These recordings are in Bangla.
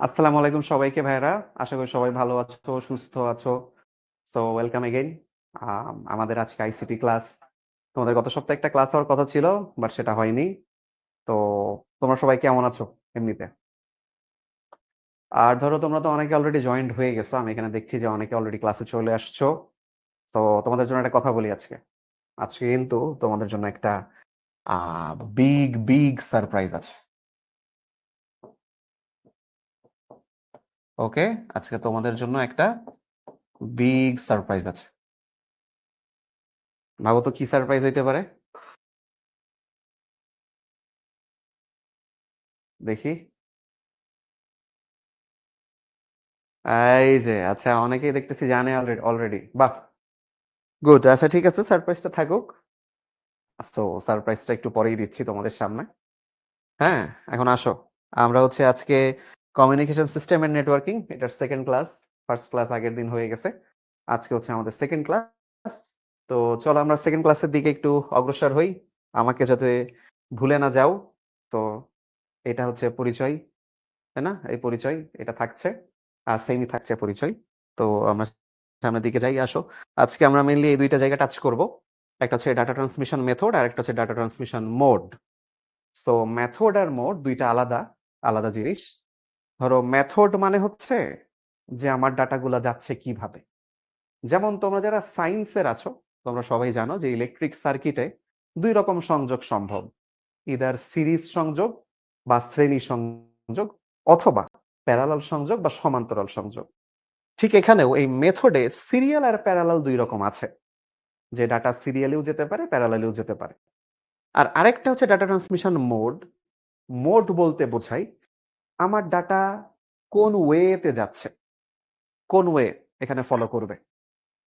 আসসালামু আলাইকুম সবাইকে ভাইরা। আশা করি সবাই ভালো আছো, সুস্থ আছো। So welcome again. আমাদের আজকে আইসিটি ক্লাস। তোমাদের গত সপ্তাহে একটা ক্লাস হওয়ার কথা ছিল, বাট সেটা হয়নি। তো তোমরা সবাই কেমন আছো এমনিতে? আর ধরো তোমরা তো অনেকে অলরেডি জয়েন্ট হয়ে গেছো, আমি এখানে দেখছি যে অনেকে অলরেডি ক্লাসে চলে আসছো। তো তোমাদের জন্য একটা কথা বলি আজকে। আজকে কিন্তু তোমাদের জন্য একটা বিগ বিগ সারপ্রাইজ আছে। ওকে, আজকে তোমাদের জন্য একটা বিগ সারপ্রাইজ আছে। ভাবো তো কি সারপ্রাইজ হইতে পারে। দেখি। এই যে আচ্ছা, অনেকেই দেখতেছি জানে অলরেডি অলরেডি। বাহ, গুড। আচ্ছা ঠিক আছে, সারপ্রাইজটা থাকুক। তো সারপ্রাইজটা একটু পরেই দিচ্ছি তোমাদের সামনে। হ্যাঁ, এখন আসো। আমরা হচ্ছে আজকে কমিউনিকেশন সিস্টেম এন্ড নেটওয়ার্কিং, এটার সেকেন্ড ক্লাস। ফার্স্ট ক্লাস আগের দিন হয়ে গেছে। আজকে হচ্ছে আমাদের সেকেন্ড ক্লাস। তো চলো আমরা সেকেন্ড ক্লাসের দিকে একটু অগ্রসর হই, আমাকে যাতে ভুলে না যাও। তো এটা হচ্ছে পরিচয়, তাই না? এই পরিচয় এটা থাকছে, আর সেমই থাকছে পরিচয়। তো আমরা সামনের দিকে যাই, আসো। আজকে আমরা মেইনলি এই দুইটা জায়গা টাচ করব। একটা হচ্ছে ডাটা ট্রান্সমিশন মেথড, আর একটা হচ্ছে data transmission mode. So method আর মোড দুইটা আলাদা আলাদা জিনিস। ধরো মেথড মানে হচ্ছে যে আমার ডাটাগুলা যাচ্ছে কিভাবে। যেমন তোমরা যারা সায়েন্সের আছো, তোমরা সবাই জানো যে ইলেকট্রিক সার্কিটে দুই রকম সংযোগ সম্ভব। ইদার সিরিজ সংযোগ বা শ্রেণী সংযোগ, অথবা প্যারালাল সংযোগ বা সমান্তরাল সংযোগ। ঠিক এখানেও এই মেথডে সিরিয়াল আর প্যারালাল দুই রকম আছে, যে ডাটা সিরিয়ালেও যেতে পারে, প্যারালালেও যেতে পারে। আর আরেকটা হচ্ছে ডাটা ট্রান্সমিশন মোড। মোড বলতে বোঝায় আমার ডাটা কোন ওয়েতে যাচ্ছে, কোন ওয়ে এখানে ফলো করবে।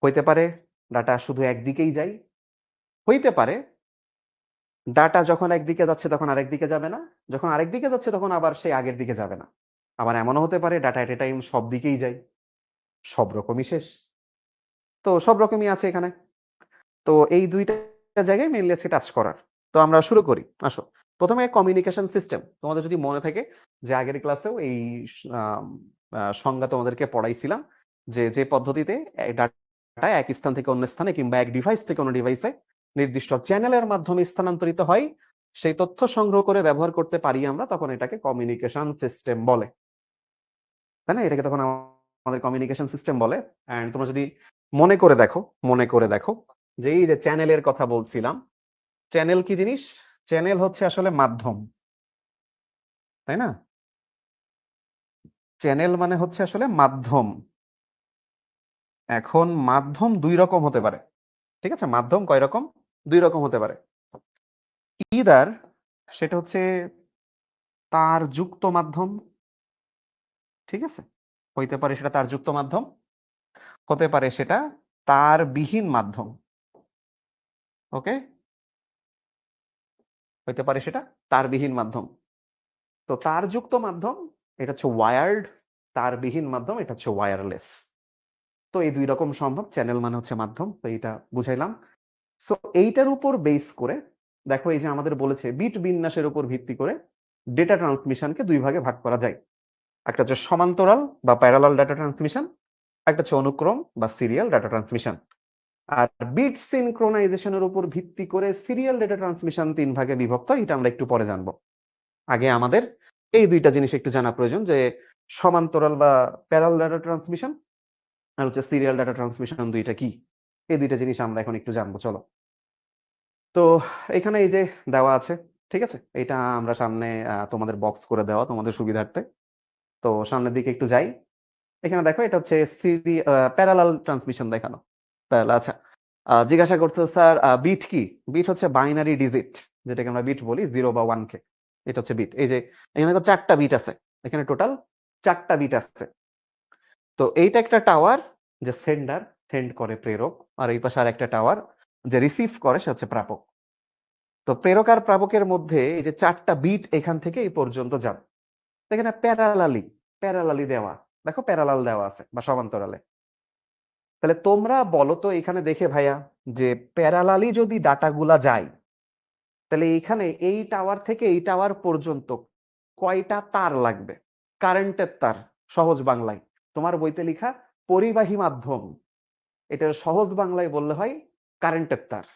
হইতে পারে ডাটা শুধু একদিকেই যায়, হইতে পারে ডাটা যখন একদিকে যাচ্ছে তখন আরেক দিকে যাবে না, যখন আরেক দিকে যাচ্ছে তখন আবার সে আগের দিকে যাবে না। আবার এমনও হতে পারে ডাটা এট এ টাইম সব দিকেই যায়। সব রকমই শেষ। তো সব রকমই আছে এখানে। তো এই দুইটা জায়গায় মেইনলি আজকে টাচ করার। তো আমরা শুরু করি, আসো। প্রথমে কমিউনিকেশন সিস্টেম, তোমাদের যদি মনে থাকে যে আগের ক্লাসেও এই আম, সংজ্ঞা তোমাদেরকে পড়াইছিলাম, যে যে পদ্ধতিতে ডাটা এক স্থান থেকে অন্য স্থানে কিংবা এক ডিভাইস থেকে অন্য ডিভাইসে নির্দিষ্ট চ্যানেলের মাধ্যমে স্থানান্তরিত হয়, সেই তথ্য সংগ্রহ করে ব্যবহার করতে পারি আমরা, তখন এটাকে কমিউনিকেশন সিস্টেম বলে, তাই না? এটাকে তখন আমাদের কমিউনিকেশন সিস্টেম বলে। অ্যান্ড তোমরা যদি মনে করে দেখো, মনে করে দেখো যে এই যে চ্যানেলের কথা বলছিলাম, চ্যানেল কি জিনিস? চ্যানেল হচ্ছে আসলে মাধ্যম, তাই না? চ্যানেল মানে হচ্ছে আসলে মাধ্যম। এখন মাধ্যম দুই রকম হতে পারে, ঠিক আছে? মাধ্যম কয় রকম? দুই রকম হতে পারে। ইদার সেটা হচ্ছে তার যুক্ত মাধ্যম, ঠিক আছে? হইতে পারে সেটা তার যুক্ত মাধ্যম, হতে পারে সেটা তার বিহীন মাধ্যম। ওকে, হইতে পারে সেটা তার বিহীন মাধ্যম। তো তার যুক্ত মাধ্যম এটা হচ্ছে ওয়ায়ার্ড, তার বিহীন মাধ্যম এটা হচ্ছে ওয়্যারলেস। তো এই দুই রকম সম্ভব, চ্যানেল মানে হচ্ছে মাধ্যম, তো এইটা বুঝাইলাম। সো এইটার উপর বেস করে দেখো, এই যে আমাদের বলেছে বিট বিন্যাসের উপর ভিত্তি করে ডেটা ট্রান্সমিশনকে দুই ভাগে ভাগ করা যায়। একটা হচ্ছে সমান্তরাল বা প্যারালাল ডাটা ট্রান্সমিশন, একটা হচ্ছে অনুক্রম বা সিরিয়াল ডাটা ট্রান্সমিশন। আর বিট সিনক্রোনাইজেশনের উপর ভিত্তি করে সিরিয়াল ডেটা ট্রান্সমিশন তিন ভাগে বিভক্ত, এটা আমরা একটু পরে জানবো। আগে আমাদের এই দুইটা জিনিস একটু জানা প্রয়োজন, যে সমান্তরাল বা প্যারালাল ডাটা ট্রান্সমিশন আর হচ্ছে সিরিয়াল ডাটা ট্রান্সমিশন দুইটা কি। এই দুইটা জিনিস আমরা এখন একটু জানবো, চলো। তো এখানে এই যে দেওয়া আছে, ঠিক আছে? এটা আমরা সামনে তোমাদের বক্স করে দেওয়া তোমাদের সুবিধার্থে। তো সামনের দিকে একটু যাই। এখানে দেখো এটা হচ্ছে প্যারালাল ট্রান্সমিশন দেখানো। আচ্ছা, জিজ্ঞাসা করছো স্যার বিট কি? বিট হচ্ছে বাইনারি ডিজিট, যেটাকে আমরা বিট বলি, 0 বা 1 কে। এটা হচ্ছে বিট। এই যে এখানে দেখো চারটা বিট আছে, এখানে টোটাল চারটা বিট আছে। তো এইটা একটা টাওয়ার, যে সেন্ডার, সেন্ড করে প্রেরক। আর এই পাশে আর একটা টাওয়ার, যে রিসিভ করে, সে হচ্ছে প্রাপক। তো প্রেরক আর প্রাপকের মধ্যে এই যে চারটা বিট এখান থেকে এই পর্যন্ত যাবে। এখানে প্যারালালি, প্যারালালি দেওয়া, দেখো প্যারালাল দেওয়া আছে বা সমান্তরালে। তাহলে তোমরা বলো তো এখানে দেখে ভাইয়া, যে প্যারালালি যদি ডাটাগুলা যায়, তাহলে এখানে এই টাওয়ার থেকে এই টাওয়ার পর্যন্ত কয়টা তার লাগবে? কারেন্টের তার, সহজ বাংলায়। তোমার বইতে লেখা পরিবাহী মাধ্যম, এটার সহজ বাংলায় বললে হয় কারেন্টের তার।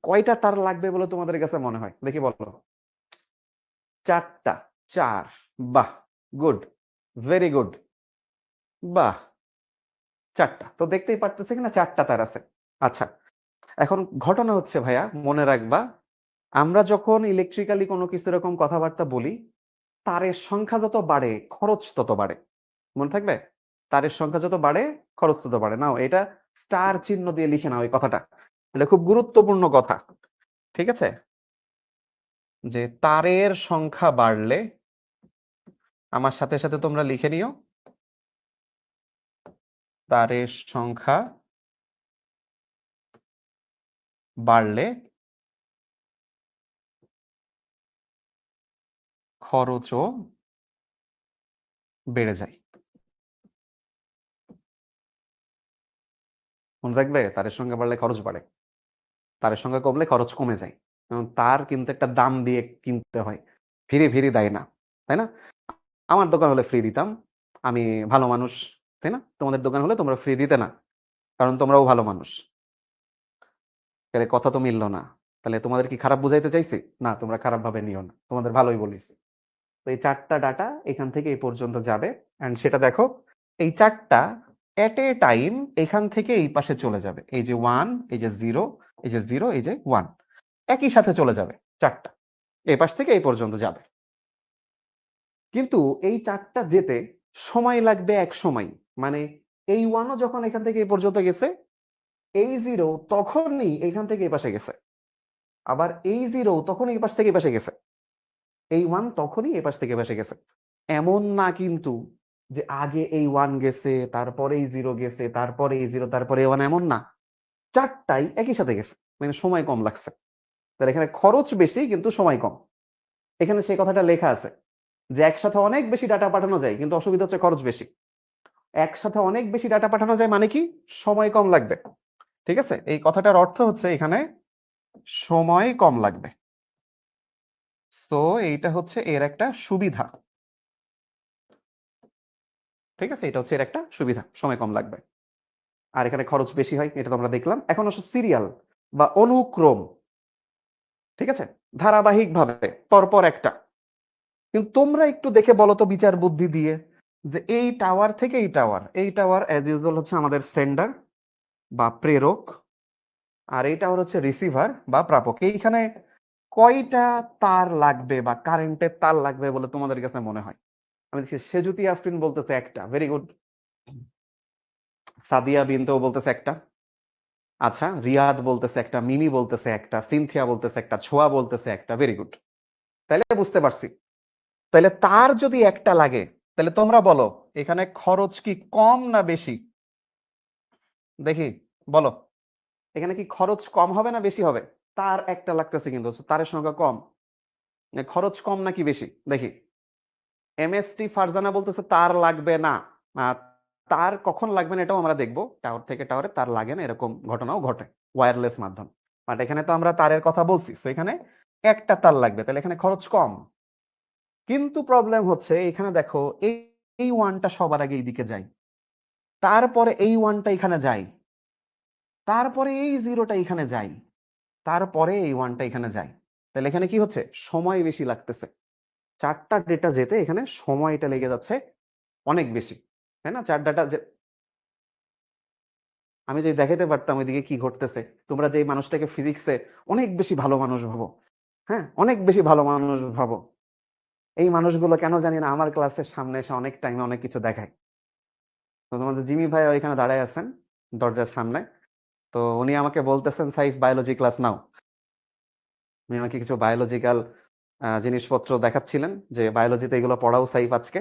কয়টা তার লাগবে বলে তোমাদের কাছে মনে হয়, দেখি বলো। 4টা। 4। বাহ, গুড, ভেরি গুড। বাহ, 4টা। তো দেখতেই পারতেছি কিনা 4টা তার আছে। আচ্ছা, এখন ঘটনা হচ্ছে ভাইয়া, মনে রাখবা, আমরা যখন ইলেকট্রিক্যালি কোনো কিছু এরকম কথাবার্তা বলি, তারের সংখ্যা যত বাড়ে খরচ তত বাড়ে। মনে থাকবে, তারের সংখ্যা যত বাড়ে খরচ তত বাড়ে। নাও এটা স্টার চিহ্ন দিয়ে লিখে নাও এই কথাটা, এটা খুব গুরুত্বপূর্ণ কথা। ঠিক আছে, যে তারের সংখ্যা বাড়লে, আমার সাথে সাথে তোমরা লিখে নিও, তারের সংখ্যা বাড়লে খরচও বেড়ে যায়। মনে রাখবে, তারের সংখ্যা বাড়লে খরচ বাড়ে, তারের সংখ্যা কমলে খরচ কমে যায়। কারণ তার কিন্তু একটা দাম দিয়ে কিনতে হয়, ফ্রি ফ্রি দেয় না, তাই না? আমার দোকান হলে ফ্রি দিতাম, আমি ভালো মানুষ, তাই না? তোমাদের দোকান হলে তোমরা ফ্রি দিতে না, কারণ তোমরাও ভালো মানুষ। তাহলে কথা তো মিললো না। তাহলে তোমাদের কি খারাপ বুঝাইতে চাইছি? না, তোমরা খারাপ ভাবে নিও না, তোমাদের ভালোই বলিস। তো এই 4টা ডাটা এখান থেকে এই পর্যন্ত যাবে, এন্ড সেটা দেখো, এই 4টা এট এ টাইম এখান থেকে এই পাশে চলে যাবে। এই যে 1, এই যে 0, এই যে 0, এই যে 1, একই সাথে চলে যাবে 4টা, এই পাশ থেকে এই পর্যন্ত যাবে। কিন্তু এই 4টা যেতে সময় লাগবে এক সময়। মানে এই 1ও যখন এখান থেকে এই পর্যন্ত গেছে, এই 0 তখনই এখান থেকে এই পাশে গেছে। আবার এই 0 তখন এই পাশ থেকে এই পাশে গেছে। এই 1 তখনই এই পাশ থেকে এই পাশে গেছে। এমন না কিন্তু যে আগে এই 1 গেছে, তারপরে এই 0 গেছে, তারপরে এই 0, তারপরে এই 1, এমন না। 4টাই একই সাথে গেছে, মানে সময় কম লাগছে। তাহলে এখানে খরচ বেশি কিন্তু সময় কম। এখানে সেই কথাটা লেখা আছে যে একসাথে অনেক বেশি ডাটা পাঠানো যায়, কিন্তু অসুবিধা হচ্ছে খরচ বেশি। একসাথে অনেক বেশি ডাটা পাঠানো যায় মানে কি, সময় কম লাগবে। ঠিক আছে, এই কথাটার অর্থ হচ্ছে এখানে সময় কম লাগবে। সো এইটা হচ্ছে এর একটা সুবিধা। ঠিক আছে, এটা হচ্ছে এর একটা সুবিধা, সময় কম লাগবে। আর এখানে খরচ বেশি হয়, এটা তো আমরা দেখলাম। এখন আসলে সিরিয়াল বা অনুক্রম, ঠিক আছে, ধারাবাহিক ভাবে পরপর একটা। কিন্তু তোমরা একটু দেখে বলো তো বিচার বুদ্ধি দিয়ে, যে এই টাওয়ার থেকে এই টাওয়ার, এই টাওয়ার অ্যাজ ইউজুয়াল হচ্ছে আমাদের সেন্ডার বা প্রেরক, আর এই টাওয়ার হচ্ছে রিসিভার বা প্রাপক। এইখানে কয়টা তার লাগবে বা কারেন্টের তার লাগবে বলে তোমাদের কাছে মনে হয়? আমি দেখছি সেজুতি আফরিন বলতেছে একটা, ভেরি গুড। সাদিয়া বিনতেও বলতেছে একটা। আচ্ছা, রিয়াদ বলতেছে একটা, মিমি বলতেছে একটা, সিনথিয়া বলতেছে একটা, ছোয়া বলতেছে একটা, ভেরি গুড। তাহলে বুঝতে পারছি, তাহলে তার যদি একটা লাগে, তাহলে তোমরা বলো এখানে খরচ কি কম না বেশি? দেখি, বলো, এখানে কি খরচ কম হবে না বেশি হবে? তার একটা লাগতেছে কিন্তু তারের সংখ্যা কম, খরচ কম নাকি বেশি? দেখি। এমএসটি ফারজানা বলতেছে তার লাগবে না। আহ, তার কখন লাগবে না এটাও আমরা দেখবো, টাওয়ার থেকে টাওয়ারে তার লাগে না এরকম ঘটনাও ঘটে ওয়্যারলেস মাধ্যম। বাট এখানে তো আমরা তারের কথা বলছি, তো এখানে একটা তার লাগবে, তাহলে এখানে খরচ কম। কিন্তু প্রবলেম হচ্ছে এখানে দেখো, এই এই ওয়ানটা সবার আগে এইদিকে যায়, তারপরে এই ওয়ানটা এখানে যায়, তারপরে এই জিরোটা এখানে যায়, তারপরে এই ওয়ানটা এখানে যায়। তাহলে এখানে কি হচ্ছে, সময় বেশি লাগতেছে। 4টা ডেটা যেতে এখানে সময়টা লেগে যাচ্ছে অনেক বেশি, তাই না? 4 ডাটা যে আমি যদি দেখাতে পারতাম ওইদিকে কি ঘটতেছে, তোমরা যে এই মানুষটাকে ফিজিক্সে অনেক বেশি ভালো মানুষ ভাবো, হ্যাঁ, অনেক বেশি ভালো মানুষ ভাবো, এই মানুষগুলো কেন জানি না আমার ক্লাসের সামনে এসে অনেক টাইমে অনেক কিছু দেখায়। তো তোমাদের জিমি ভাই ওইখানে দাঁড়ায় আছেন দরজার সামনে, তো উনি আমাকে বলতেছেন সাইফ বায়োলজি ক্লাস নাও। উনি আমাকে কিছু বায়োলজিক্যাল জিনিসপত্র দেখাচ্ছিলেন, যে বায়োলজিতে এগুলো পড়াও সাইফ আজকে।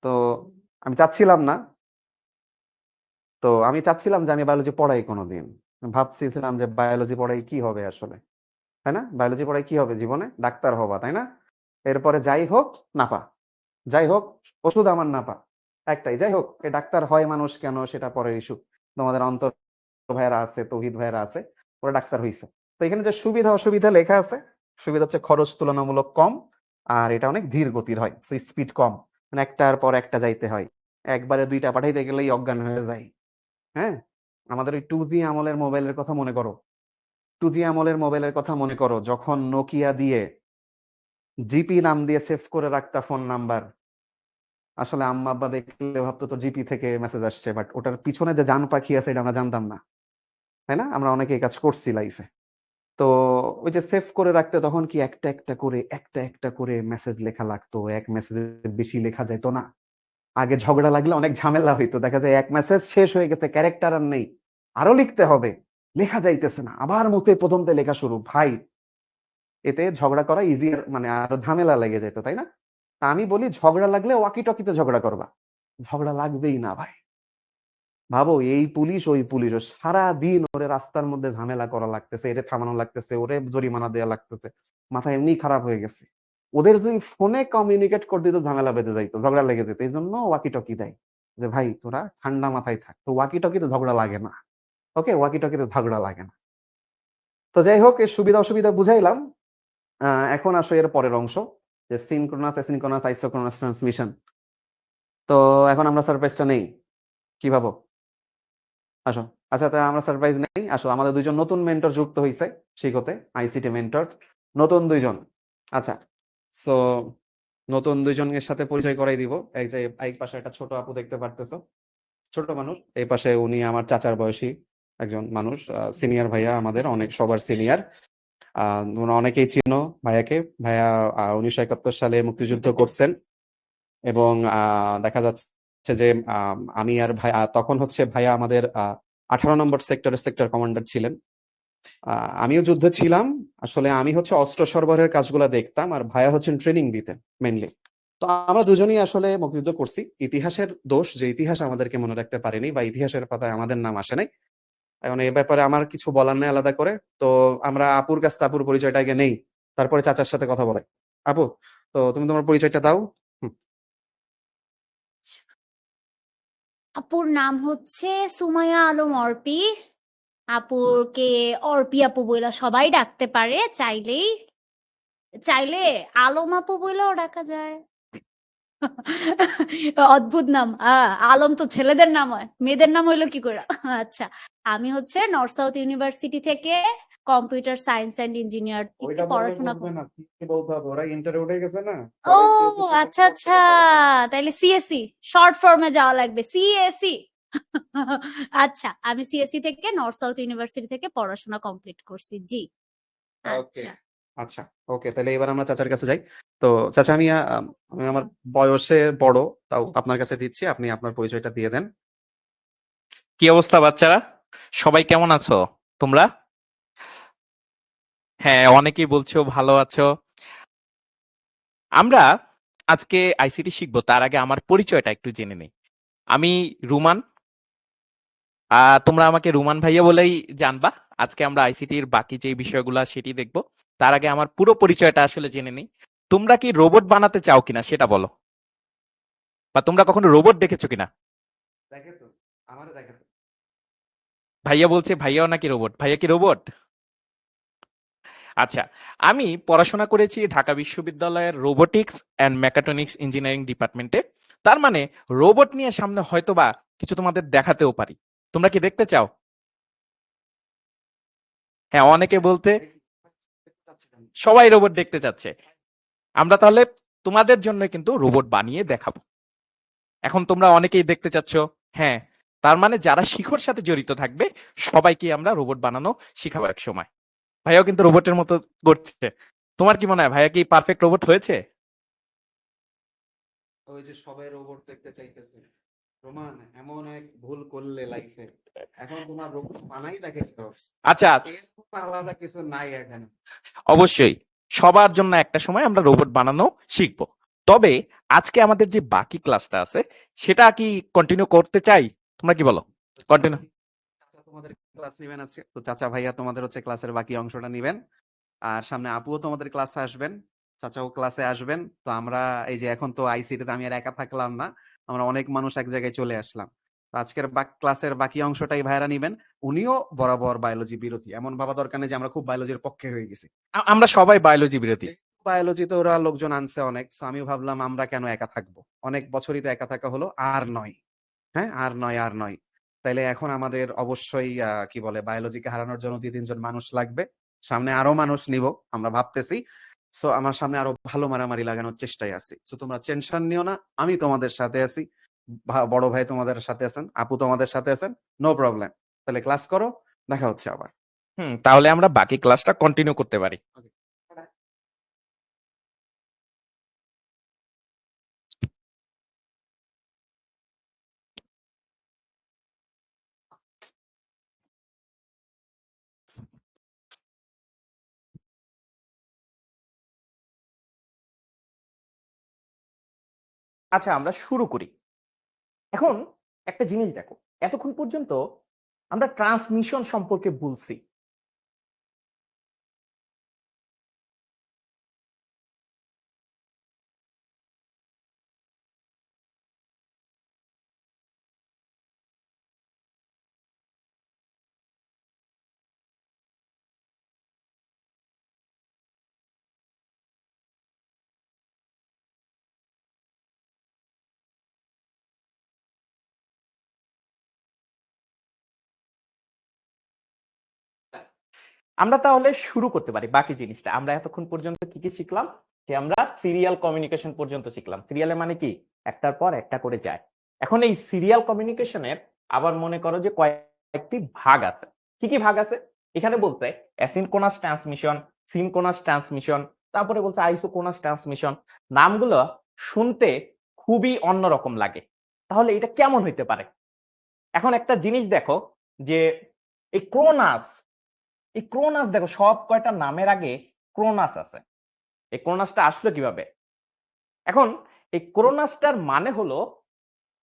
তো আমি চাচ্ছিলাম না, তো আমি চাচ্ছিলাম যে আমি বায়োলজি পড়াই কোনোদিন। ভাবছিলাম যে বায়োলজি পড়াই কি হবে আসলে, তাই না? বায়োলজি পড়াই কি হবে জীবনে, ডাক্তার হবা, তাই না? এরপরে যাই হোক নাপা, যাই হোক ওষুধ আমার নাপা, একটাই, যাই হোক এ ডাক্তার হয় মানুষ কেন সেটা পরের ইস্যু। তোমাদের অন্তর ভাইয়েরা আছে, তৌহিদ ভাইয়েরা আছে, ওরা ডাক্তার হইছে। তো এখানে যে সুবিধা অসুবিধা লেখা আছে, সুবিধা হচ্ছে খরচ তুলনামূলক কম, আর এটা অনেক ধীর গতির হয়, স্পিড কম, মানে একটার পর একটা যাইতে হয়, একবারে 2টা পাঠাইতে গেলেই অজ্ঞান হয়ে যায়। হ্যাঁ, আমাদের ওই 2G আমলের মোবাইলের কথা মনে করো, 2G আমলের মোবাইলের কথা মনে করো, যখন নোকিয়া দিয়ে জিপি নাম দিয়ে সেভ করে রাখতা ফোন নাম্বার। আসলে আম্মা আব্বা দেখলে ভাবতো তো জিপি থেকে মেসেজ আসছে, বাট ওটার পিছনে যে জান পাখি আছে এটা আমরা জানতাম না, তাই না? আমরা অনেকে এই কাজ করছি লাইফে। তো ওই যে সেভ করে রাখতে তখন কি একটা একটা করে মেসেজ লেখা লাগতো, এক মেসেজে বেশি লেখা যেত না। আগে ঝগড়া লাগলে অনেক ঝামেলা হইতো, দেখা যায় এক মেসেজ শেষ হয়ে গেছে, ক্যারেক্টার আর নেই, আরো লিখতে হবে, লেখা যাইতেছে না, আবার মতে প্রথম থেকে লেখা শুরু। ভাই, এতে ঝগড়া করা ইজিয়ার, মানে আরো ঝামেলা লেগে যেত, তাই না? তা আমি বলি ঝগড়া লাগলে ওয়াকি টকিতে ঝগড়া করবা, ঝগড়া লাগবেই না ভাই। ভাবো এই পুলিশ ওই পুলিশ, ও সারাদিন ওরে রাস্তার মধ্যে ঝামেলা করা লাগতেছে, এরে থামানো লাগতেছে, ওরে জরিমানা দেওয়া লাগতেছে, মাথা এমনি খারাপ হয়ে গেছে। ওদের যদি ফোনে কমিউনিকেট করে দিত ঝামেলা বেঁধে যাইতো, ঝগড়া লেগে যেত। এই জন্য ওয়াকি টকি দেয় যে ভাই তোরা ঠান্ডা মাথায় থাক, তো ওয়াকি টকিতে ঝগড়া লাগে না। ওকে, ওয়াকি টকিতে ঝগড়া লাগে না। তো যাই হোক, এর সুবিধা অসুবিধা বুঝাইলাম। এখন আসো এর পরের অংশ, যে সিনক্রোনাস অ্যাসিনক্রোনাস আইসোক্রোনাস ট্রান্সমিশন। তো এখন আমরা সারপ্রাইজটা নেই, কি ভাবো? আসো। আচ্ছা, তা আমরা সারপ্রাইজ নেই, আসো। আমাদের দুইজন নতুন মেন্টর যুক্ত হইছে শিখতে, আইসিটি মেন্টর, নতুন দুইজন। আচ্ছা, সো নতুন দুইজনের সাথে পরিচয় করাই দিব। এই যে এক পাশে একটা ছোট আপু দেখতে পারতেছো, ছোট মানুষ। এই পাশে উনি আমার চাচার বয়সী একজন মানুষ, সিনিয়র ভাইয়া, আমাদের অনেক সবার সিনিয়র। তোমরা অনেকেই চিনো ভাইয়াকে। ভাইয়া 1971 সালে মুক্তিযুদ্ধ করছেন, এবং দেখা যাচ্ছে যে আমি আর ভাই তখন হচ্ছে ভাইয়া আমাদের 18 নম্বর সেক্টরের সেক্টর কমান্ডার ছিলেন। আমিও যুদ্ধে ছিলাম। আসলে আমি হচ্ছে অস্ত্র সরবরাহের কাজগুলা দেখতাম, আর ভাইয়া হচ্ছেন ট্রেনিং দিতেন মেইনলি। তো আমরা দুজনেই আসলে মুক্তিযুদ্ধ করছি। ইতিহাসের দোষ যে ইতিহাস আমাদেরকে মনে রাখতে পারেনি, বা ইতিহাসের পাতায় আমাদের নাম আসে নাই। এখন এ ব্যাপারে আমার কিছু বলার নেই আলাদা করে। তো আমরা আপুর কাছ থেকে আপুর পরিচয়টা আগে নেই, তারপরে চাচার সাথে কথা বলে। আপু, তো তুমি তোমার পরিচয়টা দাও। হুম। আপুর নাম হচ্ছে সুমাইয়া আলম অর্পি। আপুকে অর্পি আপু বইলা সবাই ডাকতে পারে, চাইলে আলম আপু বইলাও ডাকা যায়। অদ্ভুত নাম। আলম তো ছেলেদের নাম হয়, মেয়েদের নাম হইলো কি করে? আচ্ছা, আমি হচ্ছে নর্থ সাউথ ইউনিভার্সিটি থেকে কম্পিউটার সায়েন্স অ্যান্ড ইঞ্জিনিয়ার ওইটা বললে পড়াশোনা বলবে না, কি বলতে হবে, ওরা ইন্টারে উঠে গেছে না, ও ওরাই সিএসসি তে আচ্ছা পড়তে আচ্ছা, পারে। তাইলে সিএসসি শর্ট ফর্মে যাওয়া লাগবে, সিএসসি। আচ্ছা, আমি সিএসসি থেকে নর্থ সাউথ ইউনিভার্সিটি থেকে পড়াশোনা কমপ্লিট করছি, জি। ওকে, আচ্ছা, আচ্ছা, ওকে, তাহলে এবার আমরা চাচার কাছে যাই। তো চাচা, আমি আমার বয়সে বড়, তাও আপনার কাছে দিচ্ছি, আপনি আপনার পরিচয়টা দিয়ে দেন। কি অবস্থা বাচ্চারা? সবাই কেমন আছো তোমরা? হ্যাঁ, অনেকেই বলছো ভালো আছো। আমরা আজকে আইসিটি শিখবো, তার আগে আমার পরিচয়টা একটু জেনে নেই। আমি রুমান। তোমরা আমাকে রুমান ভাইয়া বলেই জানবা। আজকে আমরা আইসিটির বাকি যে বিষয়গুলো সেটি দেখবো। তার আগে আমার পুরো পরিচয়টা আসলে জেনে নেই। তোমরা কি রোবট বানাতে চাও কিনা সেটা বলো, বা তোমরা কখনো রোবট দেখেছো কিনা? দেখে তো, আমারও দেখে তো। ভাইয়া বলছে ভাইয়াও নাকি রোবট। ভাইয়া কি রোবট? আচ্ছা, আমি পড়াশোনা করেছি ঢাকা বিশ্ববিদ্যালয়ের রোবোটিক্স অ্যান্ড মেকাট্রনিক্স ইঞ্জিনিয়ারিং ডিপার্টমেন্টে। তার মানে রোবট নিয়ে সামনে হয়তোবা কিছু তোমাদের দেখাতেও পারি। তোমরা কি দেখতে চাও? হ্যাঁ, অনেকে বলতে দেখি, দেখতে চাচ্ছিলাম। সবাই রোবট দেখতে চাচ্ছে। আমরা তাহলে তোমাদের জন্য কিন্তু রোবট বানিয়ে দেখাবো। এখন তোমরা অনেকেই দেখতে চাচ্ছ। হ্যাঁ, তার মানে যারা শিখর সাথে জড়িত থাকবে সবাইকে আমরা রোবট বানানো শিখাবো এক সময়। ভাইয়াও কিন্তু রোবটের মতো করছে। তোমার কি মনে হয় ভাইয়া কি পারফেক্ট রোবট হয়েছে? ওই যে সবাই রোবট দেখতে চাইতেছে, রোমান এমন এক ভুল করলে লাইফে, এখন তোমার রোবট বানাই দেখে তো, আচ্ছা, এরকম আলাদা কিছু নাই এখন। অবশ্যই সবার জন্য একটা সময় আমরা রোবট বানানো শিখবো। তবে আজকে আমাদের যে বাকি ক্লাসটা আছে সেটা কি কন্টিনিউ করতে চাই? তোমরা কি বলো? তো কন্টিনিউ। চাচা তোমাদের ক্লাস নিবেন আজকে, তো চাচা ভাইয়া তোমাদের হচ্ছে ক্লাসের বাকি অংশটা নিবেন। আর সামনে আপুও তোমাদের ক্লাসে আসবেন, চাচাও ক্লাসে আসবেন। তো আমরা এই যে এখন তো আইসিটিতে আমি আর একা থাকলাম না, আমরা অনেক মানুষ এক জায়গায় চলে আসলাম। তো আজকের ক্লাসের বাকি অংশটাই ভাইয়ারা নিবেন। উনিও বরাবর বায়োলজি বিরোধী, এমন ভাবা দরকার নেই যে আমরা খুব বায়োলজির পক্ষে হয়ে গেছি। আমরা সবাই বায়োলজি বিরোধী। বায়োলজিতে ওরা লোকজন আনছে অনেক, সো আমি ভাবলাম আমরা কেন একা থাকবো, অনেক বছরই তো একা থাকা হলো, আর নয়। হ্যাঁ, আর নয়। তাইলে এখন আমাদের অবশ্যই কি বলে বায়োলজিকে হারানোর জন্য 2-3 জন মানুষ লাগবে। সামনে আরো মানুষ নিব আমরা ভাবতেছি। সো আমার সামনে আরো ভালো মারামারি লাগানোর চেষ্টায় আছি। সো তোমরা টেনশন নিও না, আমি তোমাদের সাথে আছি। বড় ভাই তোমাদের সাথে আছেন, আপু তোমাদের সাথে আছেন, নো প্রবলেম। তাহলে ক্লাস করো, দেখা হচ্ছে আবার। তাহলে আমরা বাকি ক্লাসটা কন্টিনিউ করতে পারি। আচ্ছা, আমরা শুরু করি। এখন একটা জিনিস দেখো, এতক্ষণ পর্যন্ত আমরা ট্রান্সমিশন সম্পর্কে বলছি। আমরা তাহলে শুরু করতে পারি বাকি জিনিসটা। আমরা এতক্ষণ পর্যন্ত কি কি শিখলাম? যে আমরা সিরিয়াল কমিউনিকেশন পর্যন্ত শিখলাম। সিরিয়ালে মানে কি, একটার পর একটা করে যায়। এখন এই সিরিয়াল কমিউনিকেশনের আবার মনে করো যে কয়েকটি ভাগ আছে। কি কি ভাগ আছে এখানে বলতে? অ্যাসিনক্রোনাস ট্রান্সমিশন, সিনক্রোনাস ট্রান্সমিশন, তারপরে বলছে আইসোক্রোনাস ট্রান্সমিশন। নামগুলো শুনতে খুবই অন্যরকম লাগে, তাহলে এটা কেমন হইতে পারে? এখন একটা জিনিস দেখো যে এই ক্রোনাস, এই ক্রোনাস দেখো সব কয়টা নামের আগে ক্রোনাস আছে। এই ক্রোনাসটা আসলো কিভাবে? এখন এই ক্রোনাসটার মানে হলো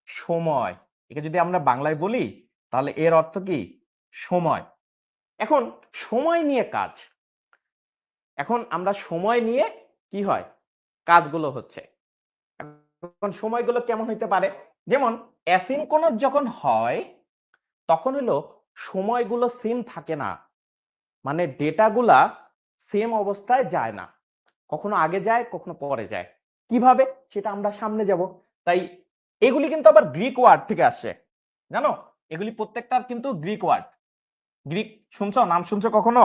সময়। একে যদি আমরা বাংলায় বলি তাহলে এর অর্থ কি? সময়। এখন সময় নিয়ে কাজ, এখন আমরা সময় নিয়ে কি হয় কাজগুলো হচ্ছে। এখন সময়গুলো কেমন হইতে পারে? যেমন অ্যাসিনক্রোনাস যখন হয় তখন হলো সময়গুলো সেম থাকে না, মানে ডেটাগুলা সেম অবস্থায় যায় না, কখনো আগে যায় কখনো পরে যায়। কিভাবে সেটা আমরা সামনে যাব। তাই এগুলি কিন্তু আবার গ্রিক ওয়ার্ড থেকে আসে, জানো? এগুলি প্রত্যেকটার কিন্তু গ্রিক ওয়ার্ড। গ্রিক শুনছো, নাম শুনছো কখনো?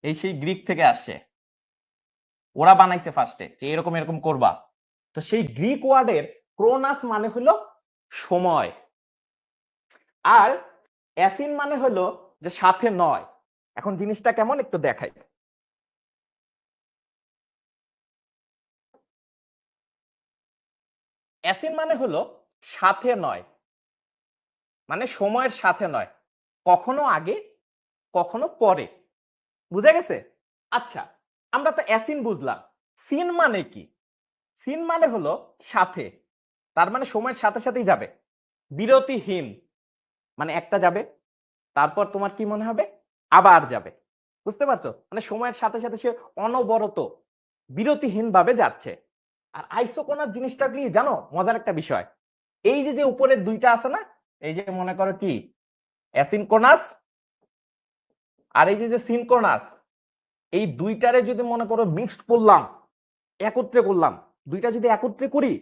এই সেই গ্রিক থেকে আসে, ওরা বানাইছে ফার্স্টে যে এরকম এরকম করবা। তো সেই গ্রিক ওয়ার্ডের ক্রোনাস মানে হলো সময়, আর অ্যাসিন মানে হলো যে সাথে নয়। এখন জিনিসটা কেমন একটু দেখাই। অ্যাসিন মানে হলো সাথে নয়, মানে সময়ের সাথে নয়, কখনো আগে কখনো পরে। বুঝা গেছে? আচ্ছা, আমরা তো অ্যাসিন বুঝলাম, সিন মানে কি? সিন মানে হলো সাথে, তার মানে সময়ের সাথে সাথেই যাবে, বিরতিহীন। মানে একটা যাবে, তারপর তোমার কি মনে হবে আবার যাবে। বুঝতে পারছো? মানে সময়ের সাথে সাথে সে অনবরত বিরতিহীন ভাবে যাচ্ছে। আর আইসোকোনাস জিনিসটা কি জানো? মজার একটা বিষয়, এই যে যে উপরের দুইটা আছে না, এই যে মনে করো কি অ্যাসিনক্রোনাস আর এই যে যে সিনক্রোনাস, এই দুইটারে যদি মনে করো মিক্সড করলাম, একত্রে করলাম, দুইটা যদি একত্রে করি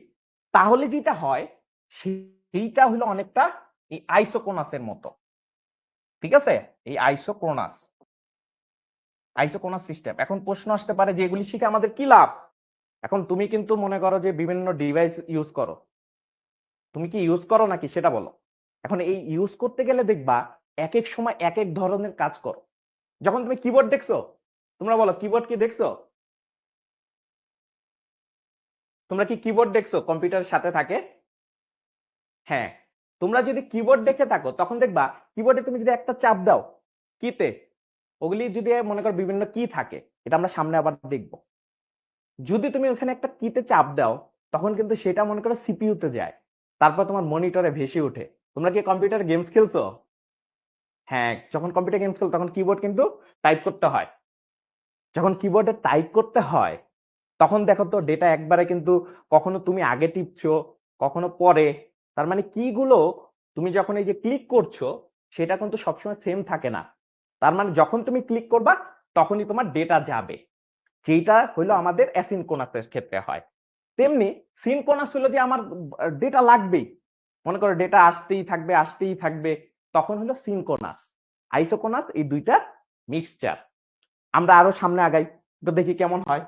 তাহলে যেটা হয় সেইটা হলো অনেকটা এই আইসোক্রোনাসের মতো। ঠিক আছে? এই আইসোক্রোনাস, আইসোক্রোনাস সিস্টেম। এখন প্রশ্ন আসতে পারে যে এগুলি শিখে আমাদের কি লাভ? এখন তুমি কিন্তু মনে করো যে বিভিন্ন ডিভাইস ইউজ করো, তুমি কি ইউজ করো নাকি সেটা বলো। এখন এই ইউজ করতে গেলে দেখবা এক এক সময় এক এক ধরনের কাজ করো। যখন তুমি কিবোর্ড দেখছো, তোমরা বলো কিবোর্ড কি দেখছো? তোমরা কি কিবোর্ড দেখছো কম্পিউটারের সাথে থাকে? হ্যাঁ, তোমরা যদি কিবোর্ড দেখে থাকো তখন দেখবা কিবোর্ডে তুমি যদি একটা চাপ দাও কিতে, ওগুলি যদি মনে করো বিভিন্ন কি থাকে, এটা আমরা সামনে আবার দেখব। যদি তুমি ওখানে একটা কিতে চাপ দাও তখন কিন্তু সেটা মনে করো সিপিইউ তে যায়, তারপর তোমার মনিটরে ভেসে ওঠে। তোমরা কি কম্পিউটার গেমস খেলছো? হ্যাঁ, যখন কম্পিউটার গেমস খেলো তখন কিবোর্ড কিন্তু টাইপ করতে হয়। যখন কিবোর্ডে টাইপ করতে হয় তখন দেখো তো ডেটা একবারে কিন্তু কখনো তুমি আগে টিপছো কখনো পরে, তার মানে কি গুলো তুমি যখন এই যে ক্লিক করছো সেটা কিন্তু সবসময় সেম থাকে না। তার মানে যখন তুমি ক্লিক করবা তখনই তোমার ডেটা যাবে। যেটা হলো আমাদের অ্যাসিনক্রোনাসের ক্ষেত্রে হয়। তেমনি সিনক্রোনাস হলো যে আমার ডেটা লাগবেই, মনে করো ডেটা আসতেই থাকবে, তখন হলো সিনক্রোনাস। আইসোক্রোনাস এই দুইটা মিক্সচার। আমরা আরো সামনে আগাই তো দেখি কেমন হয়।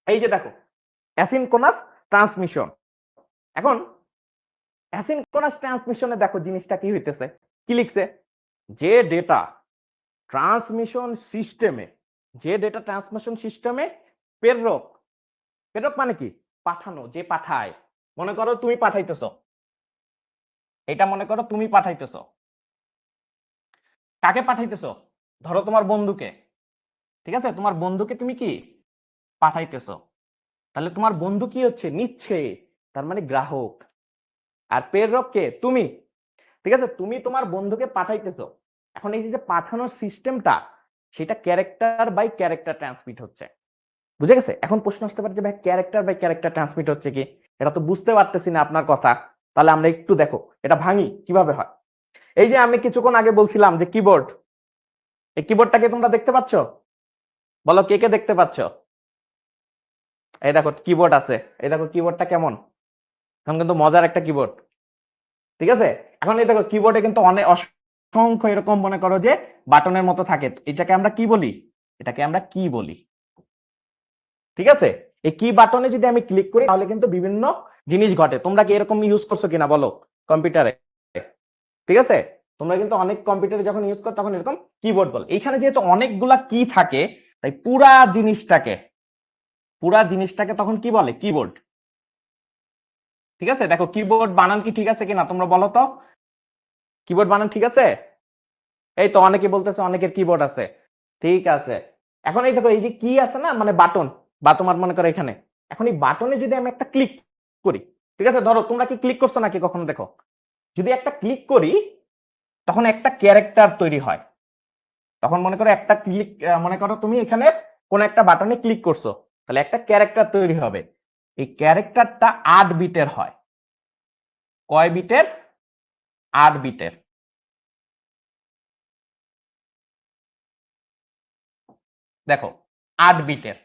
এই যে দেখো অ্যাসিনক্রোনাস ট্রান্সমিশন। এখন অ্যাসিনক্রোনাস ট্রান্সমিশনে দেখো জিনিসটা কি হইতেছে, কি লিখছে, যে ডেটা ট্রান্সমিশন সিস্টেমে প্রেরক, প্রেরক মানে কি, পাঠানো, যে পাঠায়। মনে করো তুমি পাঠাইতেছো, এটা মনে করো তুমি পাঠাইতেছো, কাকে পাঠাইতেছো, ধরো তোমার বন্ধুকে, ঠিক আছে, তোমার বন্ধুকে তুমি কি পাঠাইতেছো, তাহলে তোমার বন্ধু কি হচ্ছে, নিচ্ছে, তার মানে গ্রাহক। আর প্রেরক কে, তুমি, ঠিক আছে, তুমি তোমার বন্ধুকে পাঠাইতেছো। এখন এই যে পাঠানোর সিস্টেমটা, সেটা ক্যারেক্টার বাই ক্যারেক্টার ট্রান্সমিট হচ্ছে, বুঝে গেছে? এখন প্রশ্ন আসতে পারে যে ভাই ক্যারেক্টার বাই ক্যারেক্টার ট্রান্সমিট হচ্ছে কি, এটা তো বুঝতে পারতেছি না আপনার কথা। তাহলে আমরা একটু দেখো এটা ভাঙি কিভাবে হয়। এই যে আমি কিছুক্ষণ আগে বলছিলাম যে কিবোর্ড, এই কিবোর্ডটাকে তোমরা দেখতে পাচ্ছ, বলো কে কে দেখতে পাচ্ছ? এই দেখো কিবোর্ড আছে, এই দেখো কিবোর্ডটা কেমন, এখন কিন্তু মজার একটা কিবোর্ড, ঠিক আছে। এখন এই দেখো কিবোর্ডে কিন্তু অনেক অসংখ্য এরকম মনে করো যে বাটনের মতো থাকে, এটাকে আমরা কি বলি, এটাকে আমরা কি বলি, ঠিক আছে। এই কি বাটনে যদি আমি ক্লিক করি তাহলে কিন্তু বিভিন্ন জিনিস ঘটে। তোমরা কি এরকম ইউজ করছো কিনা বলো কম্পিউটারে, ঠিক আছে। তোমরা কিন্তু অনেক কম্পিউটারে যখন ইউজ করো তখন এরকম কিবোর্ড বলে। এইখানে যেহেতু অনেকগুলা কি থাকে, তাই পুরা জিনিসটাকে তখন কি বলে, কিবোর্ড, ঠিক আছে। দেখো কিবোর্ড বানান কি ঠিক আছে কিনা তোমরা বলো তো, কিবোর্ড বানান ঠিক আছে? এই তো অনেকে বলতেছে অনেকের কিবোর্ড আছে, ঠিক আছে। এখন এই দেখো এই যে কি আছে না, মানে বাটন, বা তোমার মনে করো এখানে, এখন এই বাটনে যদি আমি একটা ক্লিক করি, ঠিক আছে, ধরো তোমরা কি ক্লিক করছো নাকি কখনো, দেখো যদি একটা ক্লিক করি তখন একটা ক্যারেক্টার তৈরি হয়। তখন মনে করো একটা ক্লিক, মনে করো তুমি এখানে কোন একটা বাটনে ক্লিক করছো, তাহলে একটা ক্যারেক্টার তৈরি হবে। এই ক্যারেক্টারটা 8 বিটের হয়। কয় বিটের? 8 বিটের। দেখো 8 বিটের,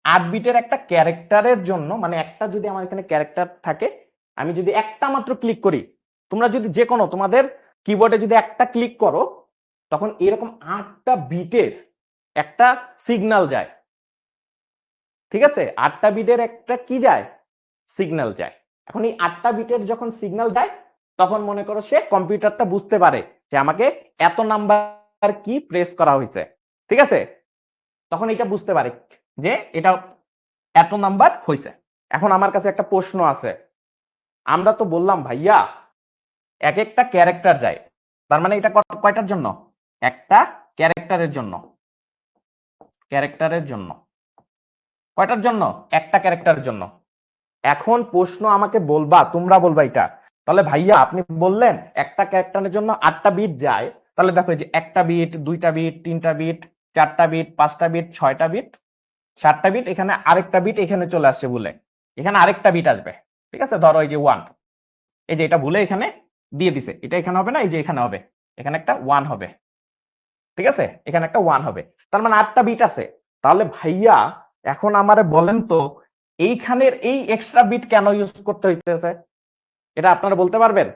8 বিটের একটা ক্যারেক্টারের জন্য, মানে একটা যদি আমার এখানে ক্যারেক্টার থাকে, আমি যদি একটা মাত্র ক্লিক করি, তোমরা যদি যে কোনো তোমাদের কিবোর্ডে যদি একটা ক্লিক করো, তখন এরকম 8টা বিটের একটা সিগন্যাল যায়, ঠিক আছে। 8টা বিটের একটা কি যায়, সিগন্যাল যায়। এখন এই 8টা বিটের যখন সিগন্যাল যায়, তখন মনে করো সে কম্পিউটারটা বুঝতে পারে যে আমাকে এত নাম্বার কি প্রেস করা হয়েছে, ঠিক আছে। তখন এটা বুঝতে পারে যে এটা এত নাম্বার হয়েছে। এখন আমার কাছে একটা প্রশ্ন আছে, আমরা তো বললাম ভাইয়া এক একটা ক্যারেক্টার যায়, তার মানে এটা কয়টার জন্য, একটা ক্যারেক্টারের জন্য, কয়টার জন্য, একটা ক্যারেক্টারের জন্য। এখন প্রশ্ন আমাকে বলবা, তোমরা বলবা এটা, তাহলে ভাইয়া আপনি বললেন একটা ক্যারেক্টারের জন্য 8টা বিট যায়, তাহলে দেখো এই যে একটা বিট, 2টা বিট, 3টা বিট, 4টা বিট, 5টা বিট, 6টা বিট, 7টা বিট, এখানে আরেকটা বিট এখানে চলে আসছে ভুলে, এখানে আরেকটা বিট আসবে, ঠিক আছে। ধরো এই যে 1, এই যে এটা ভুলে এখানে দিয়ে দিছে, এটা এখানে হবে না, এই যে এখানে হবে, এখানে একটা 1 হবে, ঠিক আছে, এখানে একটা 1 হবে, তার মানে 8টা বিট আছে। তাহলে ভাইয়া এখন আমারে বলেন তো এইখানের এই এক্সট্রা বিট কেন ইউজ করতে হইতেছে, এটা আপনারা বলতে পারবেন?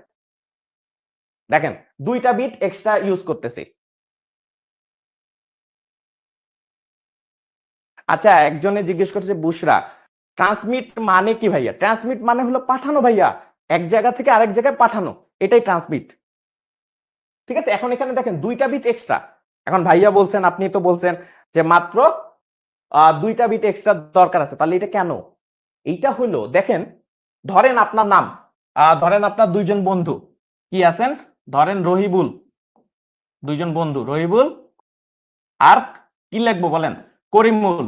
দেখেন 2টা বিট এক্সট্রা ইউজ করতেছি। আচ্ছা একজনে জিজ্ঞেস করছে বুশরা, ট্রান্সমিট মানে কি ভাইয়া? ট্রান্সমিট মানে হলো পাঠানো ভাইয়া, এক জায়গা থেকে আরেক জায়গায় পাঠানো, এটাই ট্রান্সমিট, ঠিক আছে। এখন এখানে দেখেন 2টা বিট এক্সট্রা। এখন ভাইয়া বলছেন, আপনি তো বলছেন যে মাত্র 2টা বিট এক্সট্রা দরকার আছে, তাহলে এটা কেন? এইটা হলো দেখেন, ধরেন আপনার নাম, ধরেন আপনার 2জন বন্ধু কি আছেন, ধরেন রহিবুল, 2জন বন্ধু রহিবুল আর কি লিখবো বলেন, করিমুল,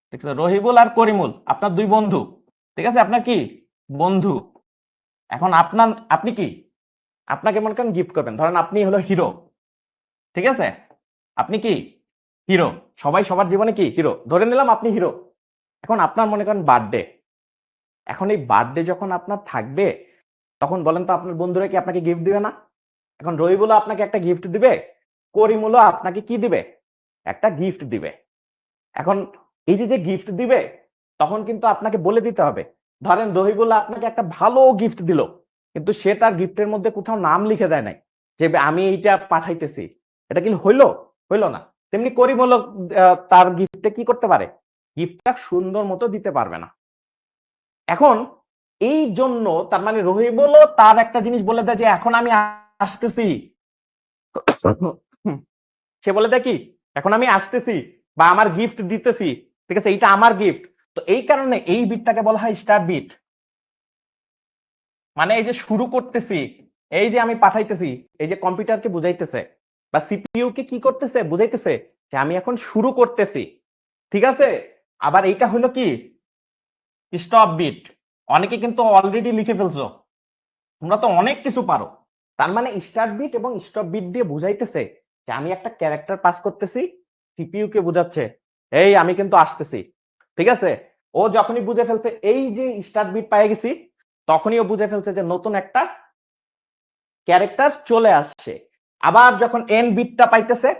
ঠিক আছে, রহিবুল আর করিমুল আপনার 2 বন্ধু, ঠিক আছে, আপনার কি বন্ধু। এখন আপনি কি, আপনাকে মনে করেন গিফট করবেন, ধরেন আপনি হলো হিরো, ঠিক আছে, আপনি কি হিরো, সবাই সবার জীবনে কি হিরো, ধরে নিলাম আপনি হিরো। এখন আপনার মনে করেন বার্থডে, এখন এই বার্থডে যখন আপনার থাকবে, তখন বলেন তো আপনার বন্ধুরা কি আপনাকে গিফট দিবে না? এখন রহিবুলও আপনাকে একটা গিফট দিবে, করিমুলও আপনাকে কি দিবে, একটা গিফট দিবে। এখন এই যে গিফট দিবে তখন কিন্তু আপনাকে বলে দিতে হবে, ধরেন রহিবুল্লাহ আপনাকে একটা ভালো গিফট দিল, কিন্তু সে তার গিফটের মধ্যে কোথাও নাম লিখে দেয় নাই যে আমি এইটা পাঠাইতেছি, এটা কি হইলো? হইলো না। তেমনি করিম হলো তার গিফটে কি করতে পারে, গিফটটা সুন্দর মতো দিতে পারবে না। এখন এই জন্য তার মানে রহিবুলও তার একটা জিনিস বলে দেয় যে এখন আমি আসতেছি, সে বলে দেয় কি এখন আমি আসতেছি বা আমার গিফট দিতেছি, ঠিক আছে, এইটা আমার গিফট। তো এই কারণে এই বিটটাকে বলা হয় স্টার্ট বিট। মানে এই যে শুরু করতেছি, এই যে আমি পাঠাইতেছি, এই যে কম্পিউটারকে বুঝাইতেছে বা সিপিইউ কে কি করতেছে, বুঝাইতেছে যে আমি এখন শুরু করতেছি, ঠিক আছে। আবার এইটা হলো কি স্টপ বিট। অনেকে কিন্তু অলরেডি লিখে ফেলছো, তোমরা তো অনেক কিছু পারো। তার মানে স্টার্ট বিট এবং স্টপ বিট দিয়ে বুঝাইতেছে যে আমি একটা ক্যারেক্টার পাস করতেছি, সিপিইউ কে বুঝাচ্ছে এই আমি কিন্তু আসতেছি, ঠিক আছে। ও যখনই বুঝে ফেলছে এই যে স্টার্ট বিট পেয়ে গেছি, তখনই ও বুঝে ফেলছে যে নতুন একটা ক্যারেক্টার চলে আসছে। আবার যখন এন বিটটা পাইতেছে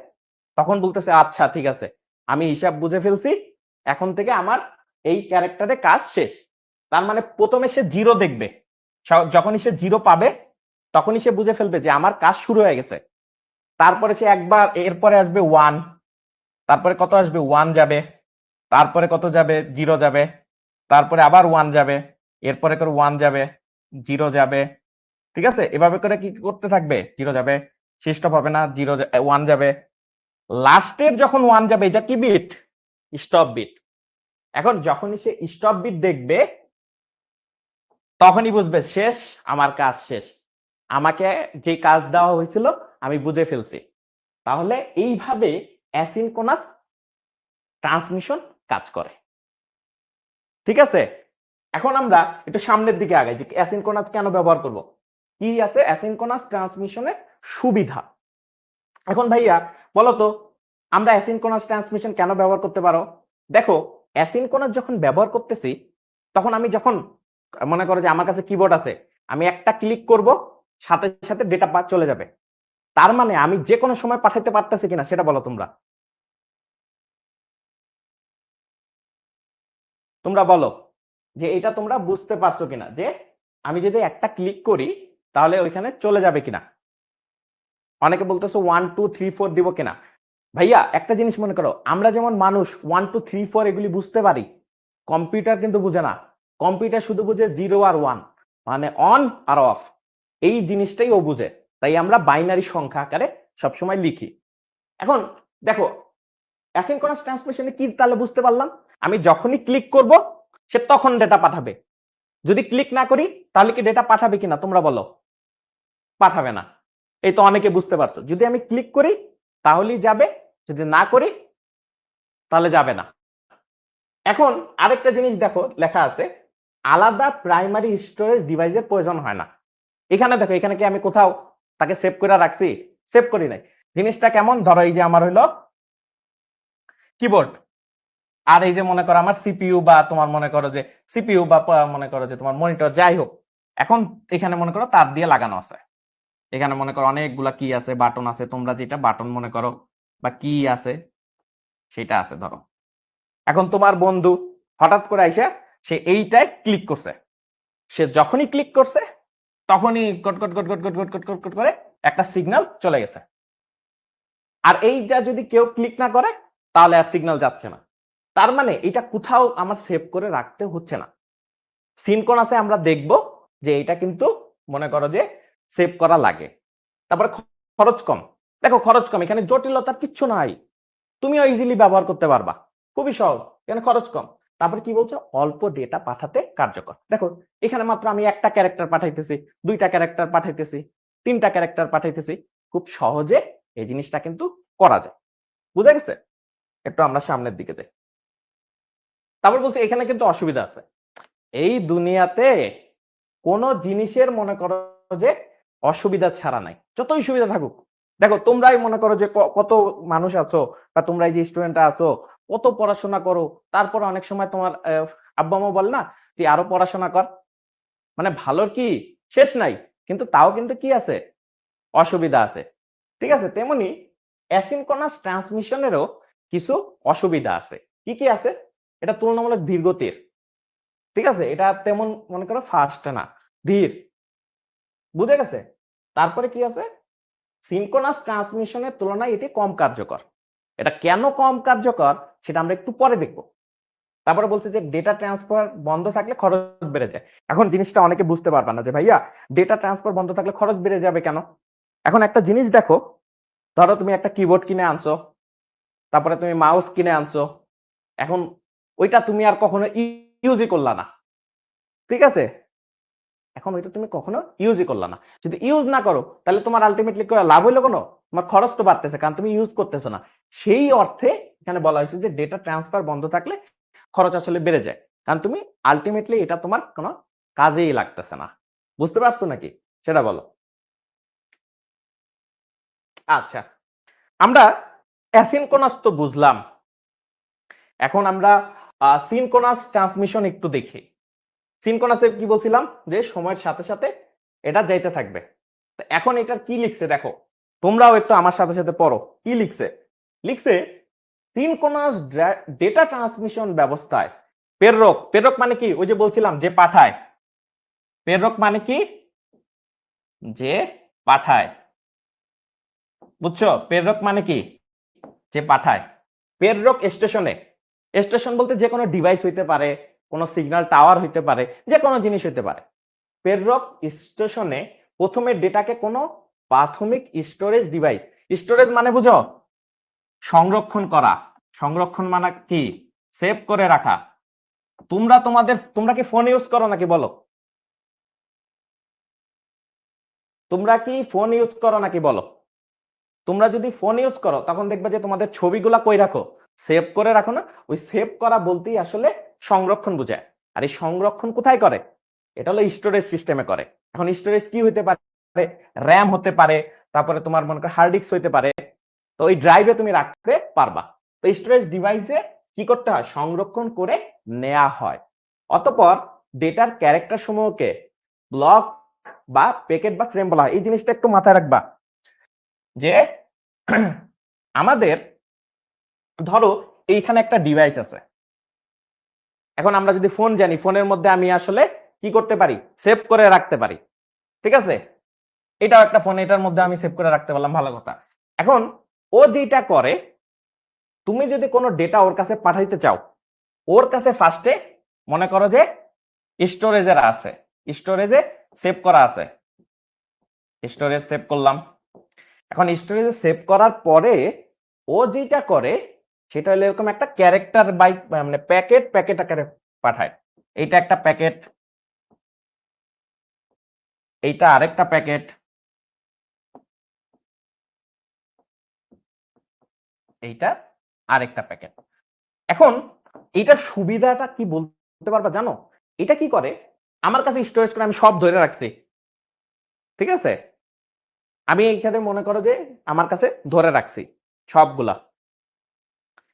তখন বলতেছে আচ্ছা ঠিক আছে আমি হিসাব বুঝে ফেলছি, এখন থেকে আমার এই ক্যারেক্টারে কাজ শেষ। তার মানে প্রথমে সে জিরো দেখবে, যখনই সে জিরো পাবে তখনই সে বুঝে ফেলবে যে আমার কাজ শুরু হয়ে গেছে। তারপরে সে একবার এরপরে আসবে ওয়ান, তারপরে কত আসবে ওয়ান যাবে, তারপরে কত যাবে জিরো যাবে, তারপরে আবার ওয়ান যাবে, এরপরে করে ওয়ান যাবে, জিরো যাবে, ঠিক আছে। এভাবে করে কি করতে থাকবে, জিরো যাবে, শেষ স্টপ হবে না, জিরো ওয়ান যাবে, লাস্টের যখন ওয়ান যাবে এটা কি বিট, স্টপ বিট। এখন যখনই সে স্টপ বিট দেখবে তখনই বুঝবে শেষ, আমার কাজ শেষ, আমাকে যে কাজ দেওয়া হয়েছিল আমি বুঝে ফেলছি। তাহলে এইভাবে অ্যাসিনক্রোনাস ট্রান্সমিশন কাজ করে, ঠিক আছে। এখন আমরা একটু সামনের দিকে আগাই যে অ্যাসিনক্রোনাস কেন ব্যবহার করব, কি আছে অ্যাসিনক্রোনাস ট্রান্সমিশনের সুবিধা। এখন ভাইয়া বলো তো আমরা অ্যাসিনক্রোনাস ট্রান্সমিশন কেন ব্যবহার করতে পারো। দেখো অ্যাসিনক্রোনাস যখন ব্যবহার করতেছি তখন আমি যখন মনে করো যে আমার কাছে কিবোর্ড আছে, আমি একটা ক্লিক করব সাথে সাথে ডেটা চলে যাবে। তার মানে আমি যে কোনো সময় পাঠাতে পারতেছি কিনা সেটা বলো তোমরা, তোমরা বলো যে এটা তোমরা বুঝতে পারছো কিনা, যে আমি যদি একটা ক্লিক করি তাহলে ওইখানে চলে যাবে কিনা। অনেকে বলতেছো 1 2 3 4 দিব কিনা। ভাইয়া একটা জিনিস মনে করো, আমরা যেমন মানুষ 1 2 3 4 এগুলি বুঝতে পারি, কম্পিউটার কিন্তু বুঝে না। কম্পিউটার শুধু বুঝে 0 আর 1, মানে অন আর অফ, এই জিনিসটাই ও বুঝে। তাই আমরা বাইনারি সংখ্যা আকারে সবসময় লিখি। এখন দেখো অ্যাসিনক্রোনাস ট্রান্সমিশনে কি তাহলে বুঝতে পারলাম, আমি যখনই ক্লিক করব সে তখন ডেটা পাঠাবে, যদি ক্লিক না করি তাহলে কি ডেটা পাঠাবে কিনা তোমরা বলো, পাঠাবে না। এই তো অনেকে বুঝতে পারছো, যদি আমি ক্লিক করি তাহলেই যাবে, যদি না করি তাহলে যাবে না। এখন আরেকটা জিনিস দেখো লেখা আছে আলাদা প্রাইমারি স্টোরেজ ডিভাইসের প্রয়োজন হয় না। এখানে দেখো এখানে কি আমি কোথাও তাকে সেভ করে রাখছি, সেভ করি নাই। জিনিসটা কেমন, ধরো এই যে আমার হইলো কিবোর্ড, আর এই যে মনে করো আমার সিপিইউ বা তোমার মনে করো যে সিপিইউ বা মনে করো যে তোমার মনিটর যাই হোক, এখন এখানে মনে করো তার দিয়ে লাগানো আছে, এখানে মনে করো অনেকগুলা কি আছে, বাটন আছে, তোমরা যেটা বাটন মনে করো বা কি আছে সেটা আছে ধরো। এখন তোমার বন্ধু হঠাৎ করে আইসা সে এইটায় ক্লিক করছে, সে যখনই ক্লিক করছে তখনই কট কট কট কট কট কট কট কট কট করে একটা সিগন্যাল চলে গেছে। আর এইটা যদি কেউ ক্লিক না করে তাহলে আর সিগন্যাল যাচ্ছে না। তার মানে এটা কোথাও আমার সেভ করে রাখতে হচ্ছে না। সিনক্রোনাসে আমরা দেখব যে এটা কিন্তু মনে করো যে সেভ করা লাগে। তারপরে খরচ কম, দেখো খরচ কম, এখানে জটিলতার কিচ্ছু নাই, তুমিও ইজিলি ব্যবহার করতে পারবা, খুবই সহজ, এখানে খরচ কম। তারপর কি বলছো, অল্প ডেটা পাঠাতে কার্যকর। দেখো এখানে মাত্র আমি একটা ক্যারেক্টার পাঠাইতেছি, দুইটা ক্যারেক্টার পাঠাইতেছি, তিনটা ক্যারেক্টার পাঠাইতেছি, খুব সহজে এই জিনিসটা কিন্তু করা যায়। বুঝা গেছে? একটু আমরা সামনের দিকে যাই। তারপর বলছি এখানে কিন্তু অসুবিধা আছে। এই দুনিয়াতে কোন জিনিসের মনে করো যে অসুবিধা ছাড়া নাই, যতই সুবিধা থাকুক। দেখো তোমরাই মনে করো যে কত মানুষ আছো বা তোমরা এই যে স্টুডেন্টরা আছো, কত পড়াশোনা করো, তারপর অনেক সময় তোমার আব্বা আম্মা বল না তুই আরো পড়াশোনা কর, মানে ভালোর কি শেষ নাই, কিন্তু তাও কিন্তু কি আছে, অসুবিধা আছে, ঠিক আছে। তেমনি অ্যাসিনক্রোনাস ট্রান্সমিশনেরও কিছু অসুবিধা আছে। কি কি আছে? এটা তুলনামূলক ধীর গতির, ঠিক আছে, এটা তেমন মনে করো ফাস্ট না, ধীর, বুঝে গেছে? তারপরে কি আছে? সিনক্রোনাস ট্রান্সমিশনের তুলনায় এটি কম কার্যকর। এটা কেন কম কার্যকর সেটা আমরা একটু পরে দেখব। তারপরে বলছে যে ডেটা ট্রান্সফার বন্ধ থাকলে খরচ বেড়ে যায়। এখন জিনিসটা অনেকে বুঝতে পারবে না যে ভাইয়া ডেটা ট্রান্সফার বন্ধ থাকলে খরচ বেড়ে যাবে কেন? এখন একটা জিনিস দেখো, ধরো তুমি একটা কিবোর্ড কিনে আনছো, তারপরে তুমি মাউস কিনে আনছো, এখন ওইটা তুমি আর কখনো ইউজই করলা না, ঠিক আছে? এখন ওইটা তুমি কখনো ইউজই করলা না। যদি ইউজ না করো তাহলে তোমার আলটিমেটলি লাভ হইলো কোনো? তোমার খরচ তো বাড়তেছে, কারণ তুমি ইউজ করতেছো না। সেই অর্থে এখানে বলা হয়েছে যে ডেটা ট্রান্সফার বন্ধ থাকলে খরচ আসলে বেড়ে যায়, কারণ তুমি আলটিমেটলি এটা তোমার কোনো কাজেই লাগতেছে না। বুঝতে পারছো নাকি? সেটা বলো। আচ্ছা, আমরা অ্যাসিনক্রোনাস তো বুঝলাম, এখন আমরা সিনক্রোনাস ট্রান্সমিশন একটু দেখি। সিনক্রোনাসে কি বলছিলাম যে সময়ের সাথে সাথে এটা যাইতে থাকবে। তো এখন এটার কি লিখছে দেখো, তোমরাও একটু আমার সাথে সাথে পড়ো কি লিখছে। লিখছে সিনক্রোনাস ডেটা ট্রান্সমিশন ব্যবস্থায় প্রেরক, প্রেরক মানে কি? ওই যে বলছিলাম যে পাঠায়, প্রেরক মানে কি? যে পাঠায়, বুঝছো? প্রেরক মানে কি? যে পাঠায়। প্রেরক স্টেশনে, স্টেশন বলতে যে কোনো ডিভাইস হইতে পারে, কোনো সিগন্যাল টাওয়ার হইতে পারে, যে কোনো জিনিস হইতে পারে। প্রেরক স্টেশনে প্রথমে ডেটাকে কোনো প্রাথমিক স্টোরেজ ডিভাইস, স্টোরেজ মানে বুঝো সংরক্ষণ করা, সংরক্ষণ মানে কি? সেভ করে রাখা। তোমরা কি ফোন ইউজ করো নাকি বলো? তোমরা কি ফোন ইউজ করো নাকি বলো? তোমরা যদি ফোন ইউজ করো তখন দেখবে যে তোমাদের ছবিগুলা কই রাখো? সেভ করে রাখো না? ওই সেভ করা বলতেই আসলে সংরক্ষণ বোঝায়। আর এই সংরক্ষণ কোথায় করে? এটা হলো স্টোরেজ সিস্টেমে করে। এখন স্টোরেজ কি হতে পারে? র্যাম হতে পারে, তারপরে তোমার মনে করো হার্ড ডিস্ক হতে পারে। তো ওই ড্রাইভে তুমি রাখতে পারবা। তো স্টোরেজ ডিভাইসে কি করতে হয়? সংরক্ষণ করে নেওয়া হয়। অতঃপর ডেটার ক্যারেক্টার সমূহকে ব্লক বা প্যাকেট বা ফ্রেম বলা হয়। এই জিনিসটা একটু মাথায় রাখবা যে আমাদের ধরো এইখানে একটা ডিভাইস আছে। এখন আমরা যদি ফোন জানি, ফোনের মধ্যে আমি আসলে কি করতে পারি? সেভ করে রাখতে পারি, ঠিক আছে? এটাও একটা ফোন, এটার মধ্যে আমি সেভ করে রাখতে পারলাম, ভালো কথা। এখন ও যেটা করে, তুমি যদি কোনো ডেটা ওর কাছে পাঠাইতে চাও, ওর কাছে ফার্স্টে মনে করো যে স্টোরেজের আছে, স্টোরেজে সেভ করা আছে, স্টোরেজ সেভ করলাম। এখন স্টোরেজে সেভ করার পরে ও যেটা করে সেটা হলো এরকম একটা ক্যারেক্টার বাই মানে প্যাকেট, প্যাকেট আকারে পাঠায়। এইটা একটা প্যাকেট, এইটা আরেকটা প্যাকেট, এইটা আরেকটা প্যাকেট। এখন এইটার সুবিধাটা কি বলতে পারবা জানো? এটা কি করে, আমার কাছে স্টোরেজ করে আমি সব ধরে রাখছি, ঠিক আছে? আমি এইখানে মনে করো যে আমার কাছে ধরে রাখছি সবগুলা।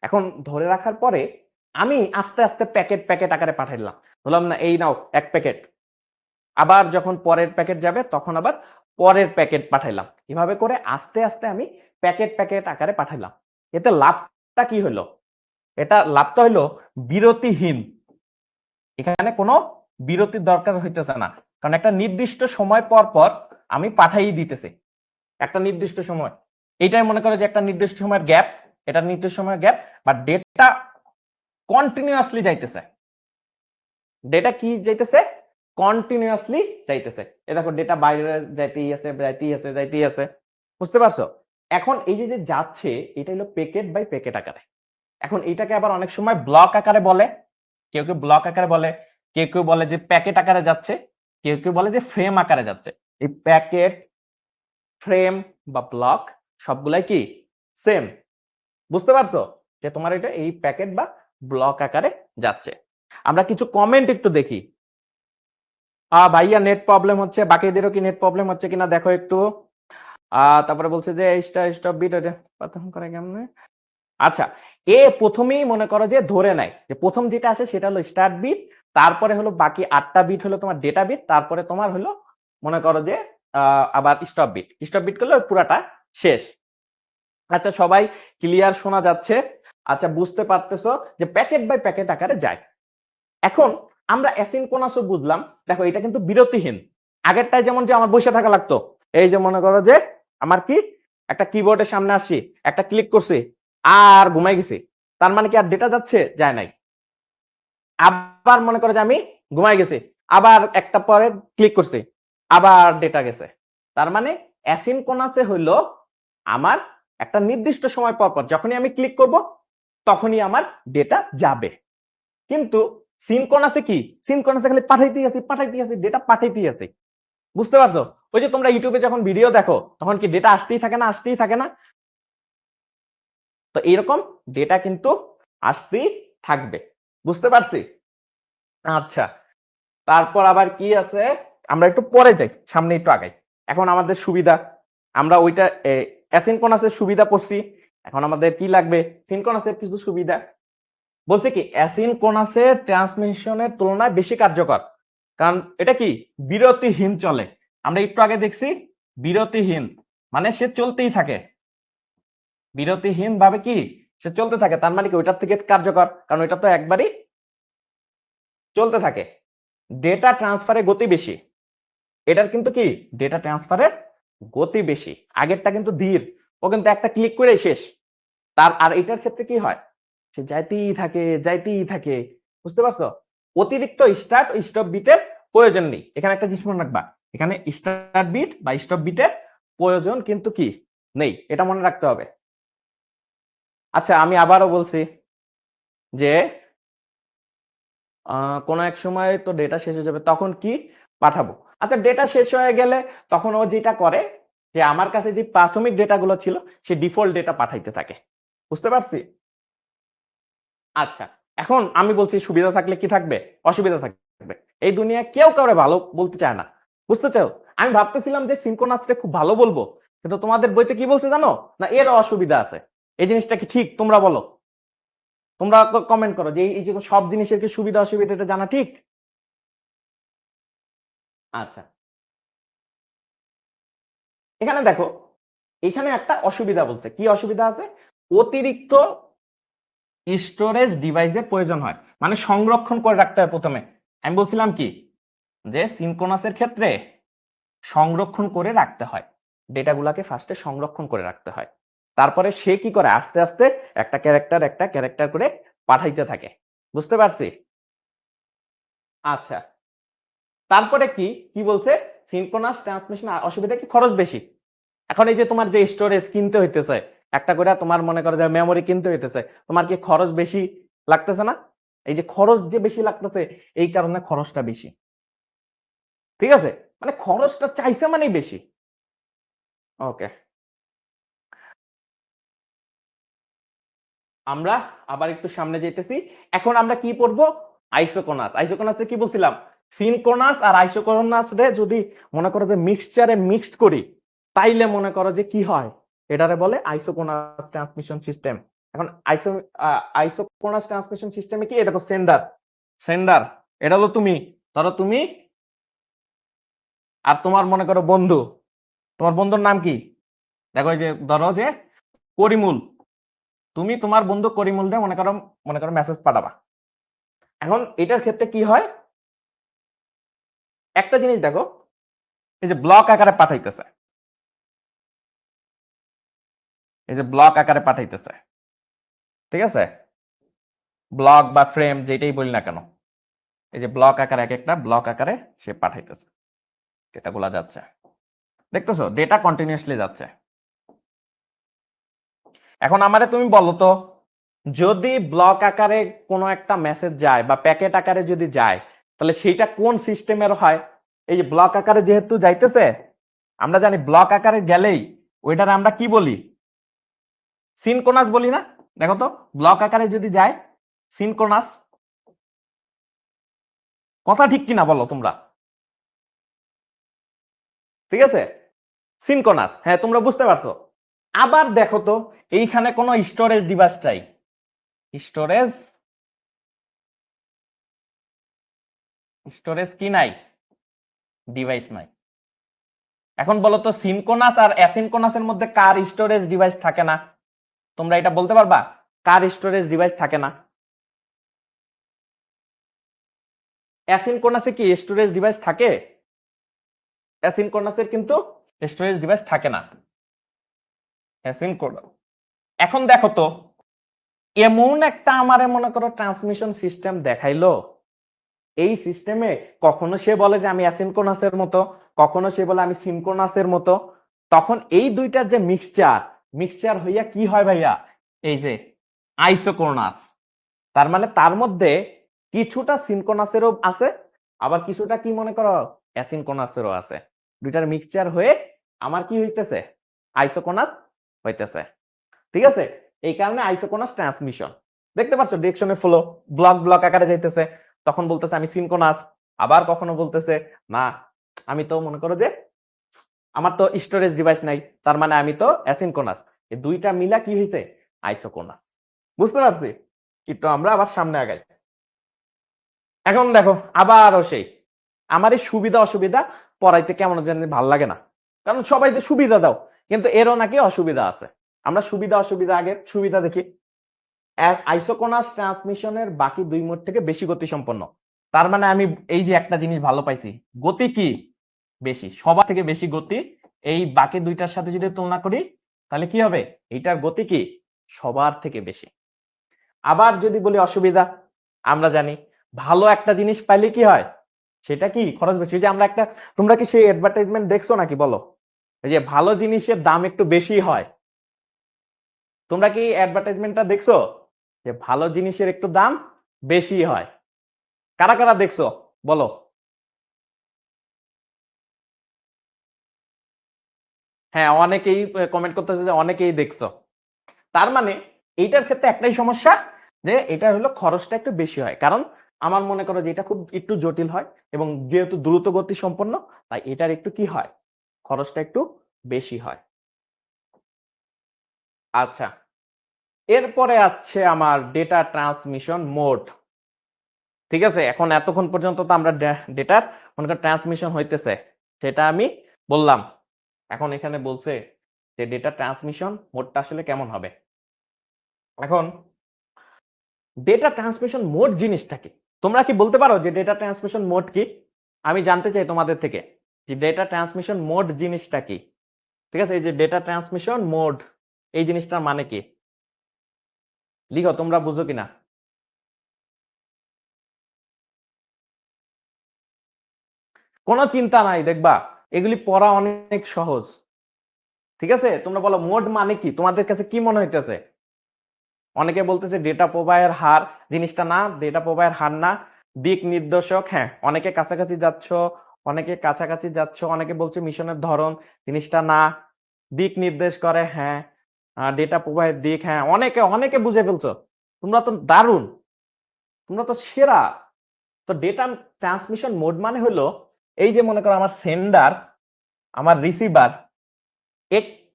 এখন ধরে রাখার পরে আমি আস্তে আস্তে প্যাকেট প্যাকেট আকারে পাঠাইলাম, বললাম না এই নাও এক প্যাকেট, আবার যখন পরের প্যাকেট যাবে তখন আবার পরের প্যাকেট পাঠাইলাম। এভাবে করে আস্তে আস্তে আমি প্যাকেট প্যাকেট আকারে পাঠাইলাম। এতে লাভটা কি হলো? এটা লাভটা হলো বিরতিহীন। এখানে কোনো বিরতির দরকার হইতেছে না, কারণ একটা নির্দিষ্ট সময় পর পর আমি পাঠাই দিতেছি, একটা নির্দিষ্ট সময়। এইটাই মনে করে যে একটা নির্দিষ্ট সময়ের গ্যাপ, এটা নির্দিষ্ট সময়ের গ্যাপ, বা ডেটা কন্টিনিউয়াসলি যাইতেছে। ডেটা কি যাইতেছে? কন্টিনিউয়াসলি যাইতেছে। এ দেখো ডেটা বাইরে যাইতেই আছে, যাইতেই আছে, যাইতেই আছে। বুঝতে পারছো? এখন এই যে যে যাচ্ছে এটা হলো প্যাকেট বাই প্যাকেট আকারে। এখন এটাকে আবার অনেক সময় ব্লক আকারে বলে, কেউ কেউ ব্লক আকারে বলে, কেউ কেউ বলে যে প্যাকেট আকারে যাচ্ছে, কেউ কেউ বলে যে ফ্রেম আকারে যাচ্ছে। এই প্যাকেট, ফ্রেম বা ব্লক সবগুলাই কি সেম। বুঝতে পারছো যে তোমার এটা এই প্যাকেট বা ব্লক আকারে যাচ্ছে। আমরা কিছু কমেন্ট একটু দেখি। ভাইয়া নেট প্রবলেম হচ্ছে, বাকিদেরও কি নেট প্রবলেম হচ্ছে কিনা দেখো একটু। তারপরে বলছে যে স্টপ বিট প্রথম করে কেমনে? আচ্ছা, এ প্রথমেই মনে করো যে ধরে নেয় যে প্রথম যেটা আসে সেটা হলো স্টার্ট বিট, তারপরে হলো বাকি 8টা বিট হলো তোমার ডেটা বিট, তারপরে তোমার হলো মনে করো যে আবার স্টপ বিট, স্টপ বিট করলে পুরাটা শেষ। আচ্ছা, সবাই ক্লিয়ার শোনা যাচ্ছে? আচ্ছা, বুঝতে পারতেছো যে প্যাকেট বাই প্যাকেট আকারে যায়। এখন আমরা অ্যাসিনক্রোনাসও বুঝলাম। দেখো এটা কিন্তু বিরতিহীন। আগেরটাই যেমন যে আমার বসে থাকা লাগতো, এই যে মনে করো যে আমার কি একটা কিবোর্ডের সামনে আসছি, একটা ক্লিক করছি আর ঘুমাই গেছি, তার মানে কি আর ডেটা যাচ্ছে? যায় নাই। আবার মনে করো যে আমি ঘুমাই গেছি, আবার একটা পরে ক্লিক করছি, আবার ডেটা গেছে। তার মানে অ্যাসিনক্রোনাসে হইলো আমার একটা নির্দিষ্ট সময় পর পর যখনই আমি ক্লিক করব তখনই আমার ডেটা যাবে। কিন্তু সিনক্রোনাসে কি? সিনক্রোনাসে খালি পাঠাইতেই আছি, ডেটা পাঠাইতেই আছি। বুঝতে পারছো? ওই যে তোমরা ইউটিউবে যখন ভিডিও দেখো তখন কি ডেটা আসতেই থাকে না? তো এইরকম ডেটা কিন্তু আসতেই থাকবে। বুঝতে পারছি? আচ্ছা, তারপর আবার কি আছে? আমরা একটু পরে যাই, সামনে একটু আগাই। এখন আমাদের সুবিধা, আমরা ওইটা অ্যাসিনক্রোনাসের সুবিধা পড়ছি। এখন আমাদের কি লাগবে? সিনক্রোনাসের কিছু সুবিধা। বলছে কি অ্যাসিনক্রোনাসের ট্রান্সমিশনের তুলনায় বেশি কার্যকর, কারণ এটা কি বিরতিহীন চলে। আমরা একটু আগে দেখছি বিরতিহীন মানে সে চলতেই থাকে, বিরতিহীন ভাবে কি সে চলতে থাকে। তার মানে কি ওইটার থেকে কার্যকর, কারণ ওইটা তো একবারই চলতে থাকে। ডেটা ট্রান্সফারের গতি বেশি, এটার কিন্তু কি ডেটা ট্রান্সফারের গতি বেশি। আগেরটা কিন্তু ধীর, ও কিন্তু একটা ক্লিক করে শেষ। তার আর এটার ক্ষেত্রে কি হয়? সে যাইতেই থাকে। বুঝতে পারছো? অতিরিক্ত স্টার্ট ও স্টপ বিটের প্রয়োজন নেই। এখানে একটা জিনিস মনে রাখবা, এখানে স্টার্ট বিট বা স্টপ বিটের প্রয়োজন কিন্তু কি নেই, এটা মনে রাখতে হবে। আচ্ছা, আমি আবারও বলছি যে কোনো এক সময় তো ডেটা শেষ হয়ে যাবে, তখন কি পাঠাবো? আচ্ছা, ডেটা শেষ হয়ে গেলে তখন ও যেটা করে যে আমার কাছে যে প্রাথমিক ডেটাগুলো ছিল সে ডিফল্ট ডেটা পাঠাইতে থাকে। বুঝতে পারছি? আচ্ছা, এখন আমি বলছি সুবিধা থাকলে কি থাকবে? অসুবিধা থাকবে। এই দুনিয়া কেউ কাউরে ভালো বলতে চায় না। বুঝতে চাও? আমি ভাবতেছিলাম যে সিনক্রোনাসকে খুব ভালো বলবো, কিন্তু তোমাদের বইতে কি বলছে জানো? না এর অসুবিধা আছে। এই জিনিসটা কি ঠিক? তোমরা বলো, তোমরা কমেন্ট করো যে এই যে সব জিনিসের কি সুবিধা অসুবিধা এটা জানা ঠিক? আচ্ছা, এখানে দেখো, এখানে একটা অসুবিধা বলছে। কি অসুবিধা আছে? অতিরিক্ত স্টোরেজ ডিভাইসের প্রয়োজন হয়, মানে সংরক্ষণ করে রাখতে হয় প্রথমে। আমি বলছিলাম কি যে সিনক্রোনাসের ক্ষেত্রে সংরক্ষণ করে রাখতে হয়, ডেটাগুলোকে ফার্স্টে সংরক্ষণ করে রাখতে হয়। তারপরে সে কি করে আস্তে আস্তে একটা ক্যারেক্টার করে পাঠাইতে থাকে। বুঝতে পারছি? আচ্ছা, তারপরে কি কি বলছে? সিনক্রোনাস ট্রান্সমিশন অসুবিধা কি? খরচ বেশি। এখন এই যে তোমার যে স্টোরেজ কিনতে হইতেছে, একটা করে তোমার মনে করো যে মেমোরি কিনতে হইতেছে, তোমার কি খরচ বেশি লাগতেছে না? এই যে খরচ যে বেশি লাগতেছে, এই কারণে খরচটা বেশি। ঠিক আছে, মানে খরচটা চাইছে মানেই বেশি। ওকে, আমরা আবার একটু সামনে যেতেছি। এখন আমরা কি পড়বো? আইসোকোনাস। আইসোকোনাসে কি বলছিলাম? সিনক্রোনাস আর আইসোকোনাস রে যদি মনে করো যে মিক্সচারে মিক্সড করি, তাইলে মনে করো যে কি হয়? এটারে বলে আইসোকোনাস ট্রান্সমিশন সিস্টেম। এখন আইসোকোনাস ট্রান্সমিশন সিস্টেমে কি? এটা দেখো সেন্ডার এটা হলো তুমি, ধরো তুমি আর তোমার মনে করো বন্ধু, তোমার বন্ধুর নাম কি? দেখো এই যে ধরো যে করিমুল, তুমি তোমার বন্ধু করিমুল দিয়ে মনে করো মেসেজ পাঠাবা। এখন এটার ক্ষেত্রে কি হয়? একটা জিনিস দেখো, এই যে ব্লক আকারে পাঠাইতেছে, এই যে ব্লক আকারে পাঠাইতেছে, ঠিক আছে? ব্লক বা ফ্রেম যেটাই বলি না কেন, এই যে ব্লক আকারে এক একটা ব্লক আকারে সে পাঠাইতেছে, ডেটাগুলা যাচ্ছে। দেখতেছো ডেটা কন্টিনিউয়াসলি যাচ্ছে। এখন আমারে তুমি বলো তো, যদি ব্লক আকারে কোনো একটা মেসেজ যায় বা প্যাকেট আকারে যদি যায়, তাহলে সেইটা কোন সিস্টেমের হয়? এই যে ব্লক আকারে যেহেতু যাইতেছে, আমরা জানি ব্লক আকারে গেলেই ওইটার আমরা কি বলি? সিনক্রোনাস বলি না? দেখো তো, ব্লক আকারে যদি যায় সিনক্রোনাস, কথা ঠিক কিনা বলো তোমরা? ঠিক আছে, সিনক্রোনাস, হ্যাঁ তোমরা বুঝতে পারছো। আবার দেখো তো, এইখানে কোনো স্টোরেজ ডিভাইস চাই, স্টোরেজ স্টোরেজ কি নাই? ডিভাইস নাই। এখন বলো তো সিনক্রোনাস আর অ্যাসিনক্রোনাসের মধ্যে কার স্টোরেজ ডিভাইস থাকে না? তোমরা এটা বলতে পারবা? কার স্টোরেজ ডিভাইস থাকে না? অ্যাসিনক্রোনাসে কি স্টোরেজ ডিভাইস থাকে? অ্যাসিনক্রোনাসের কিন্তু স্টোরেজ ডিভাইস থাকে না। অ্যাসিনক্রোনাস এখন দেখো তো, এমন একটা আমারে মনে করো ট্রান্সমিশন সিস্টেম দেখাইলো, এই সিস্টেমে কখনো সে বলে যে আমি অ্যাসিনক্রোনাসের মতো, কখনো সে বলে আমি সিনক্রোনাসের মতো। তখন এই দুইটার যে মিক্সচার হইয়া কি হয় ভাইয়া? এই যে আইসোক্রোনাস। তার মানে তার মধ্যে কিছুটা সিনক্রোনাসেরও আছে, আবার কিছুটা কি মনে করো অ্যাসিনক্রোনাসেরও আছে। দুইটার মিক্সচার হয়ে আমার কি হইতেছে? আইসোক্রোনাস হইতেছে। ঠিক আছে, এই কারণে আইসোক্রোনাস ট্রান্সমিশন। দেখতে পাচ্ছ ডিরেকশনের ফ্লো ব্লক আকারে যাইতেছে, তখন বলতেছে আমি সিনক্রোনাস, আবার কখনো বলতেছে না আমি তো মনে করো যে আমার তো স্টোরেজ ডিভাইস নাই, তার মানে আমি তো অ্যাসিনক্রোনাস। এই দুইটা মিলা কি হইছে? আইসোক্রোনাস। বুঝতে পারছি? একটু আমরা আবার সামনে আগাই। এখন দেখো আবারও সেই আমার এই সুবিধা অসুবিধা পড়াইতে কেমন জানি ভাল লাগে না, কারণ সবাই তো সুবিধা দাও, কিন্তু এরও নাকি অসুবিধা আছে। আমরা সুবিধা অসুবিধা আগে সুবিধা দেখি। আইসোক্রোনাস ট্রান্সমিশনের বাকি দুই মোড থেকে বেশি গতি সম্পন্ন। তার মানে আমি এই যে একটা জিনিস ভালো পাইছি, গতি কি বেশি, সবার থেকে বেশি গতি। এই বাকি দুইটার সাথে যদি তুলনা করি তাহলে কি হবে? এইটার গতি কি সবার থেকে বেশি। আবার যদি বলি অসুবিধা, আমরা জানি ভালো একটা জিনিস পাইলে কি হয়, সেটা কি খরচ বেশি। যে আমরা একটা, তোমরা কি সেই অ্যাডভার্টাইজমেন্ট দেখছো নাকি বলো, এই যে ভালো জিনিসের দাম একটু বেশি হয়? তোমরা কি অ্যাডভার্টাইজমেন্টটা দেখছো যে ভালো জিনিসের একটু দাম বেশি হয়? কারা কারা দেখছো বলো? হ্যাঁ, অনেকেই কমেন্ট করতেছে যে অনেকেই দেখছো। তার মানে এইটার ক্ষেত্রে একটাই সমস্যা, যে এটা হলো খরচটা একটু বেশি হয়। কারণ আমার মনে করো যে এটা খুব একটু জটিল হয়, এবং যেহেতু দ্রুত গতি সম্পন্ন, তাই এটার একটু কি হয়, খরচটা একটু বেশি হয়। আচ্ছা, এরপরে আসছে আমার ডেটা ট্রান্সমিশন মোড। ঠিক আছে, এখন এতক্ষণ পর্যন্ত তো আমরা ডেটার মনে করো ট্রান্সমিশন হইতেছে সেটা আমি বললাম। এখন এখানে বলছে যে ডেটা ট্রান্সমিশন মোডটা আসলে কেমন হবে। এখন ডেটা ট্রান্সমিশন মোড জিনিসটা কি? তোমরা কি বলতে পারো যে ডেটা ট্রান্সমিশন মোড কি? আমি জানতে চাই তোমাদের থেকে যে ডেটা ট্রান্সমিশন মোড জিনিসটা কি। ঠিক আছে, এই যে ডেটা ট্রান্সমিশন মোড, এই জিনিসটার মানে কি? লিখো তোমরা বুঝো কিনা। কোনো চিন্তা নাই, দেখবা এগুলি পড়া অনেক সহজ। ঠিক আছে, তোমরা বলো মোড মানে কি, তোমাদের কাছে কি মনে হইতেছে? অনেকে বলতেছে ডেটা প্রবাহের হার, জিনিসটা না, ডেটা প্রবাহের হার না, দিক নির্দেশক। হ্যাঁ, অনেকে কাছাকাছি যাচ্ছ, অনেকে বলছে মিশনের ধরন, জিনিসটা না, দিক নির্দেশ করে। হ্যাঁ, ডেটা প্রবাহের দিক। হ্যাঁ, অনেকে অনেকে বুঝে ফেলছো, তোমরা তো দারুণ, তোমরা তো সেরা। তো ডেটা ট্রান্সমিশন মোড মানে হলো এই যে মনে করো আমার সেন্ডার, আমার রিসিভার,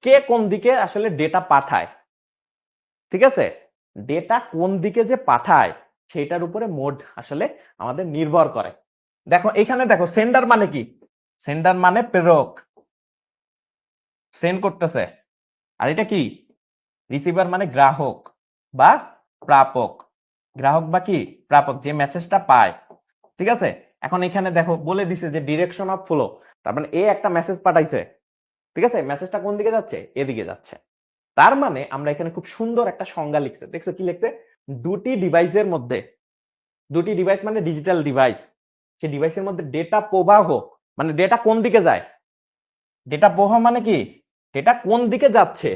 কে কোন দিকে আসলে ডেটা পাঠায়। ঠিক আছে, ডেটা কোন দিকে যে পাঠায় সেটার উপরে মোড আসলে আমাদের নির্ভর করে। দেখো এখানে দেখো সেন্ডার মানে কি? সেন্ডার মানে প্রেরক, সেন্ড করতেছে। আর এটা কি? রিসিভার মানে গ্রাহক বা প্রাপক। গ্রাহক বা কি প্রাপক, যে মেসেজটা পায়। ঠিক আছে, এখন এখানে দেখো বলে দিছে যে ডিরেকশন অফ ফ্লো, তার মানে এ একটা মেসেজ পাঠাইছে। ঠিক আছে, মেসেজটা কোন দিকে যাচ্ছে? এদিকে যাচ্ছে। তার মানে আমরা এখানে খুব সুন্দর একটা সংজ্ঞা লিখছে, দেখছো কি লিখছে? দুটি ডিভাইসের মধ্যে, দুটি ডিভাইস মানে ডিজিটাল ডিভাইস, সেই ডিভাইসের মধ্যে ডেটা প্রবাহ মানে ডেটা কোন দিকে যায়। ডেটা প্রবাহ মানে কি? ডেটা কোন দিকে যাচ্ছে।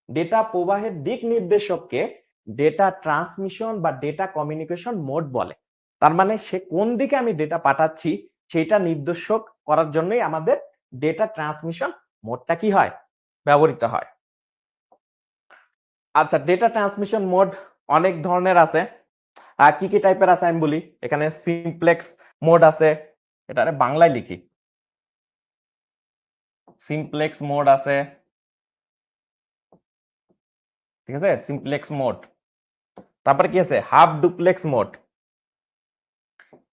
ডেটা প্রবাহের দিক নির্দেশককে ডেটা ট্রান্সমিশন বা ডেটা কমিউনিকেশন মোড বলে। তার মানে সে কোন দিকে আমি ডেটা পাঠাচ্ছি সেটা নির্দেশক করার জন্যই আমাদের ডেটা ট্রান্সমিশন মোডটা কি হয়, ব্যবহৃত হয়। আচ্ছা, ডেটা ট্রান্সমিশন মোড অনেক ধরনের আছে। আর কি কি টাইপের আছে আমি বলি। এখানে সিমপ্লেক্স মোড আছে, এটা বাংলায় লিখি, সিমপ্লেক্স মোড আছে। ঠিক আছে, সিমপ্লেক্স মোড। তারপরে কি আছে? হাফ ডুপ্লেক্স মোড,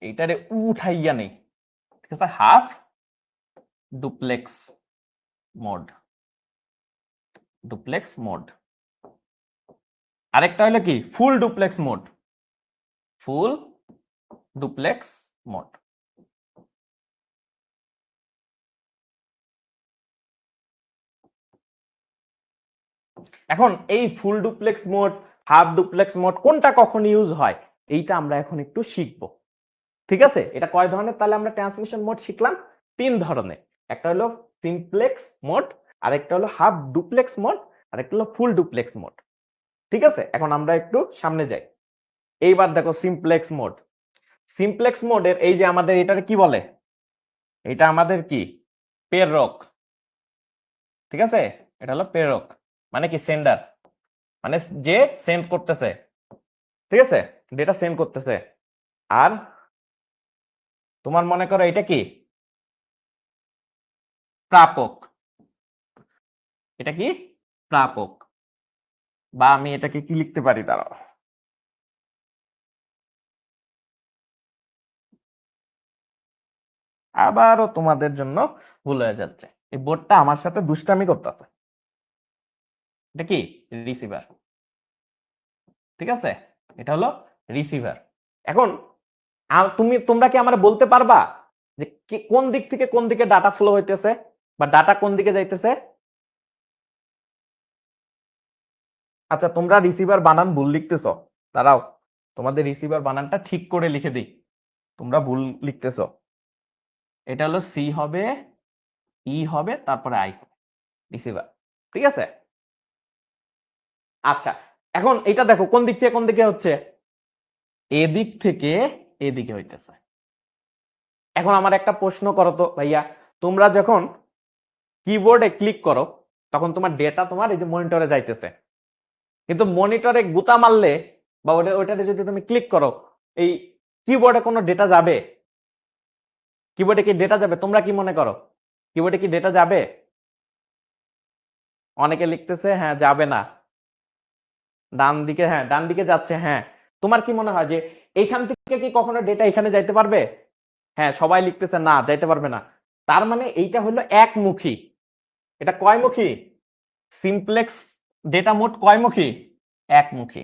এইটারে উঠাইয়া নেই। ঠিক আছে, half duplex mode, duplex mode. আরেকটা হলো কি full duplex mode. Full duplex mode. এখন এই full duplex mode, half duplex mode কোনটা কখন ইউজ হয় এইটা আমরা এখন একটু শিখবো। ঠিক আছে, এটা কয় ধরনের তাহলে আমরা ট্রান্সমিশন মোড শিখলাম? 3 ধরনের। একটা হলো সিমপ্লেক্স মোড, আরেকটা হলো হাফ ডুপ্লেক্স মোড, আরেকটা হলো ফুল ডুপ্লেক্স মোড। ঠিক আছে, এখন আমরা একটু সামনে যাই। এইবার দেখো সিমপ্লেক্স মোড। সিমপ্লেক্স মোডের এই যে আমাদের এটার কি বলে, এটা আমাদের কি প্রেরক। ঠিক আছে, এটা হলো প্রেরক মানে কি সেন্ডার, মানে যে সেন্ড করতেছে। ঠিক আছে, ডেটা সেন্ড করতেছে। আর তোমার মনে করো এটা কি প্রাপক। এটা কি প্রাপক, বা আমি এটাকে কি লিখতে পারি দাঁড়াও, আবারও তোমাদের জন্য ভুল হয়ে যাচ্ছে, এই বোর্ডটা আমার সাথে দুষ্টামি করতেছে। এটা কি রিসিভার। ঠিক আছে, এটা হলো রিসিভার। এখন তোমরা কি আমার বলতে পারবা যে কোন দিক থেকে কোন দিকে ডাটা ফ্লো হইতেছে বা ডাটা কোন দিকে যাইতেছে? আচ্ছা, তোমরা রিসিভার বানান ভুল লিখতেছো, দাঁড়াও তোমাদের রিসিভার বানানটা ঠিক করে লিখে দিই। তোমরা ভুল লিখতেছো, এটা হলো সি হবে, ই হবে, তারপরে আই হবে, রিসিভার। ঠিক আছে, আচ্ছা এখন এটা দেখো কোন দিক থেকে কোন দিকে হচ্ছে, এদিক থেকে এদিকে হইতেছে। এখন আমার একটা প্রশ্ন করো তো ভাইয়া, তোমরা যখন কিবোর্ডে ক্লিক করো তখন তোমার ডেটা তোমার এই যে মনিটরে যাইতেছে, কিন্তু মনিটরে গুতা মারলে বা ওটাতে যদি তুমি ক্লিক করো এই কিবোর্ডে কোনো ডেটা যাবে? কিবোর্ডে কি ডেটা যাবে? তোমরা কি মনে করো কিবোর্ডে কি ডেটা যাবে? অনেকে লিখতেছে হ্যাঁ যাবে না, ডান দিকে, হ্যাঁ ডান দিকে যাচ্ছে। হ্যাঁ, তোমার কি মনে হয় যে এইখান থেকে কি কখনো ডেটা এখানে যাইতে পারবে? হ্যাঁ, সবাই লিখতেছে না, যাইতে পারবে না। তার মানে এইটা হলো একমুখী। এটা কয়মুখী? সিমপ্লেক্স ডেটা মোড কয়মুখী? একমুখী।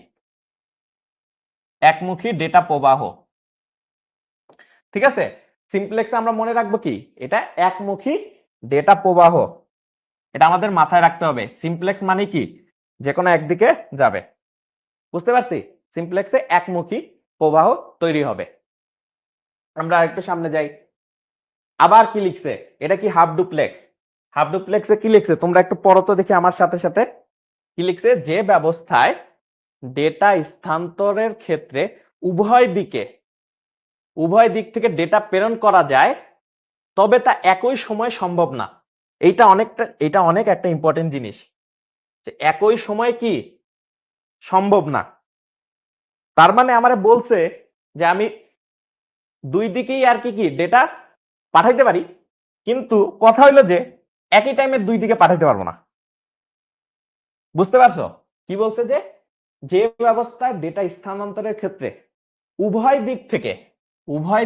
একমুখী ডেটা প্রবাহ। ঠিক আছে, সিমপ্লেক্সে আমরা মনে রাখবো কি এটা একমুখী ডেটা প্রবাহ। এটা আমাদের মাথায় রাখতে হবে। সিমপ্লেক্স মানে কি যে কোনো একদিকে যাবে। বুঝতে পারছি, সিমপ্লেক্সে একমুখী প্রবাহ তৈরি হবে। আমরা একটু সামনে যাই। আবার কি লিখছে, এটা কি হাফ ডুপ্লেক্স। হাফ ডুপ্লেক্সে কি লিখছে তোমরা একটু পড়ো তো দেখি আমার সাথে সাথে। কি লিখছে, যে ব্যবস্থায় ডেটা স্থানান্তরের ক্ষেত্রে উভয় দিক থেকে ডেটা প্রেরণ করা যায় তবে তা একই সময় সম্ভব না। এটা অনেক একটা ইম্পর্টেন্ট জিনিস, যে একই সময় কি সম্ভব না। তার মানে আমারে বলছে যে আমি দুই দিকেই আর কি ডেটা পাঠাইতে পারি, কিন্তু কথা হইলো যে একই টাইমে দুই দিকে পাঠাইতে পারবো না। বুঝতে পারছো কি বলছে, যে যে ব্যবস্থায় ডেটা স্থানান্তরের ক্ষেত্রে উভয়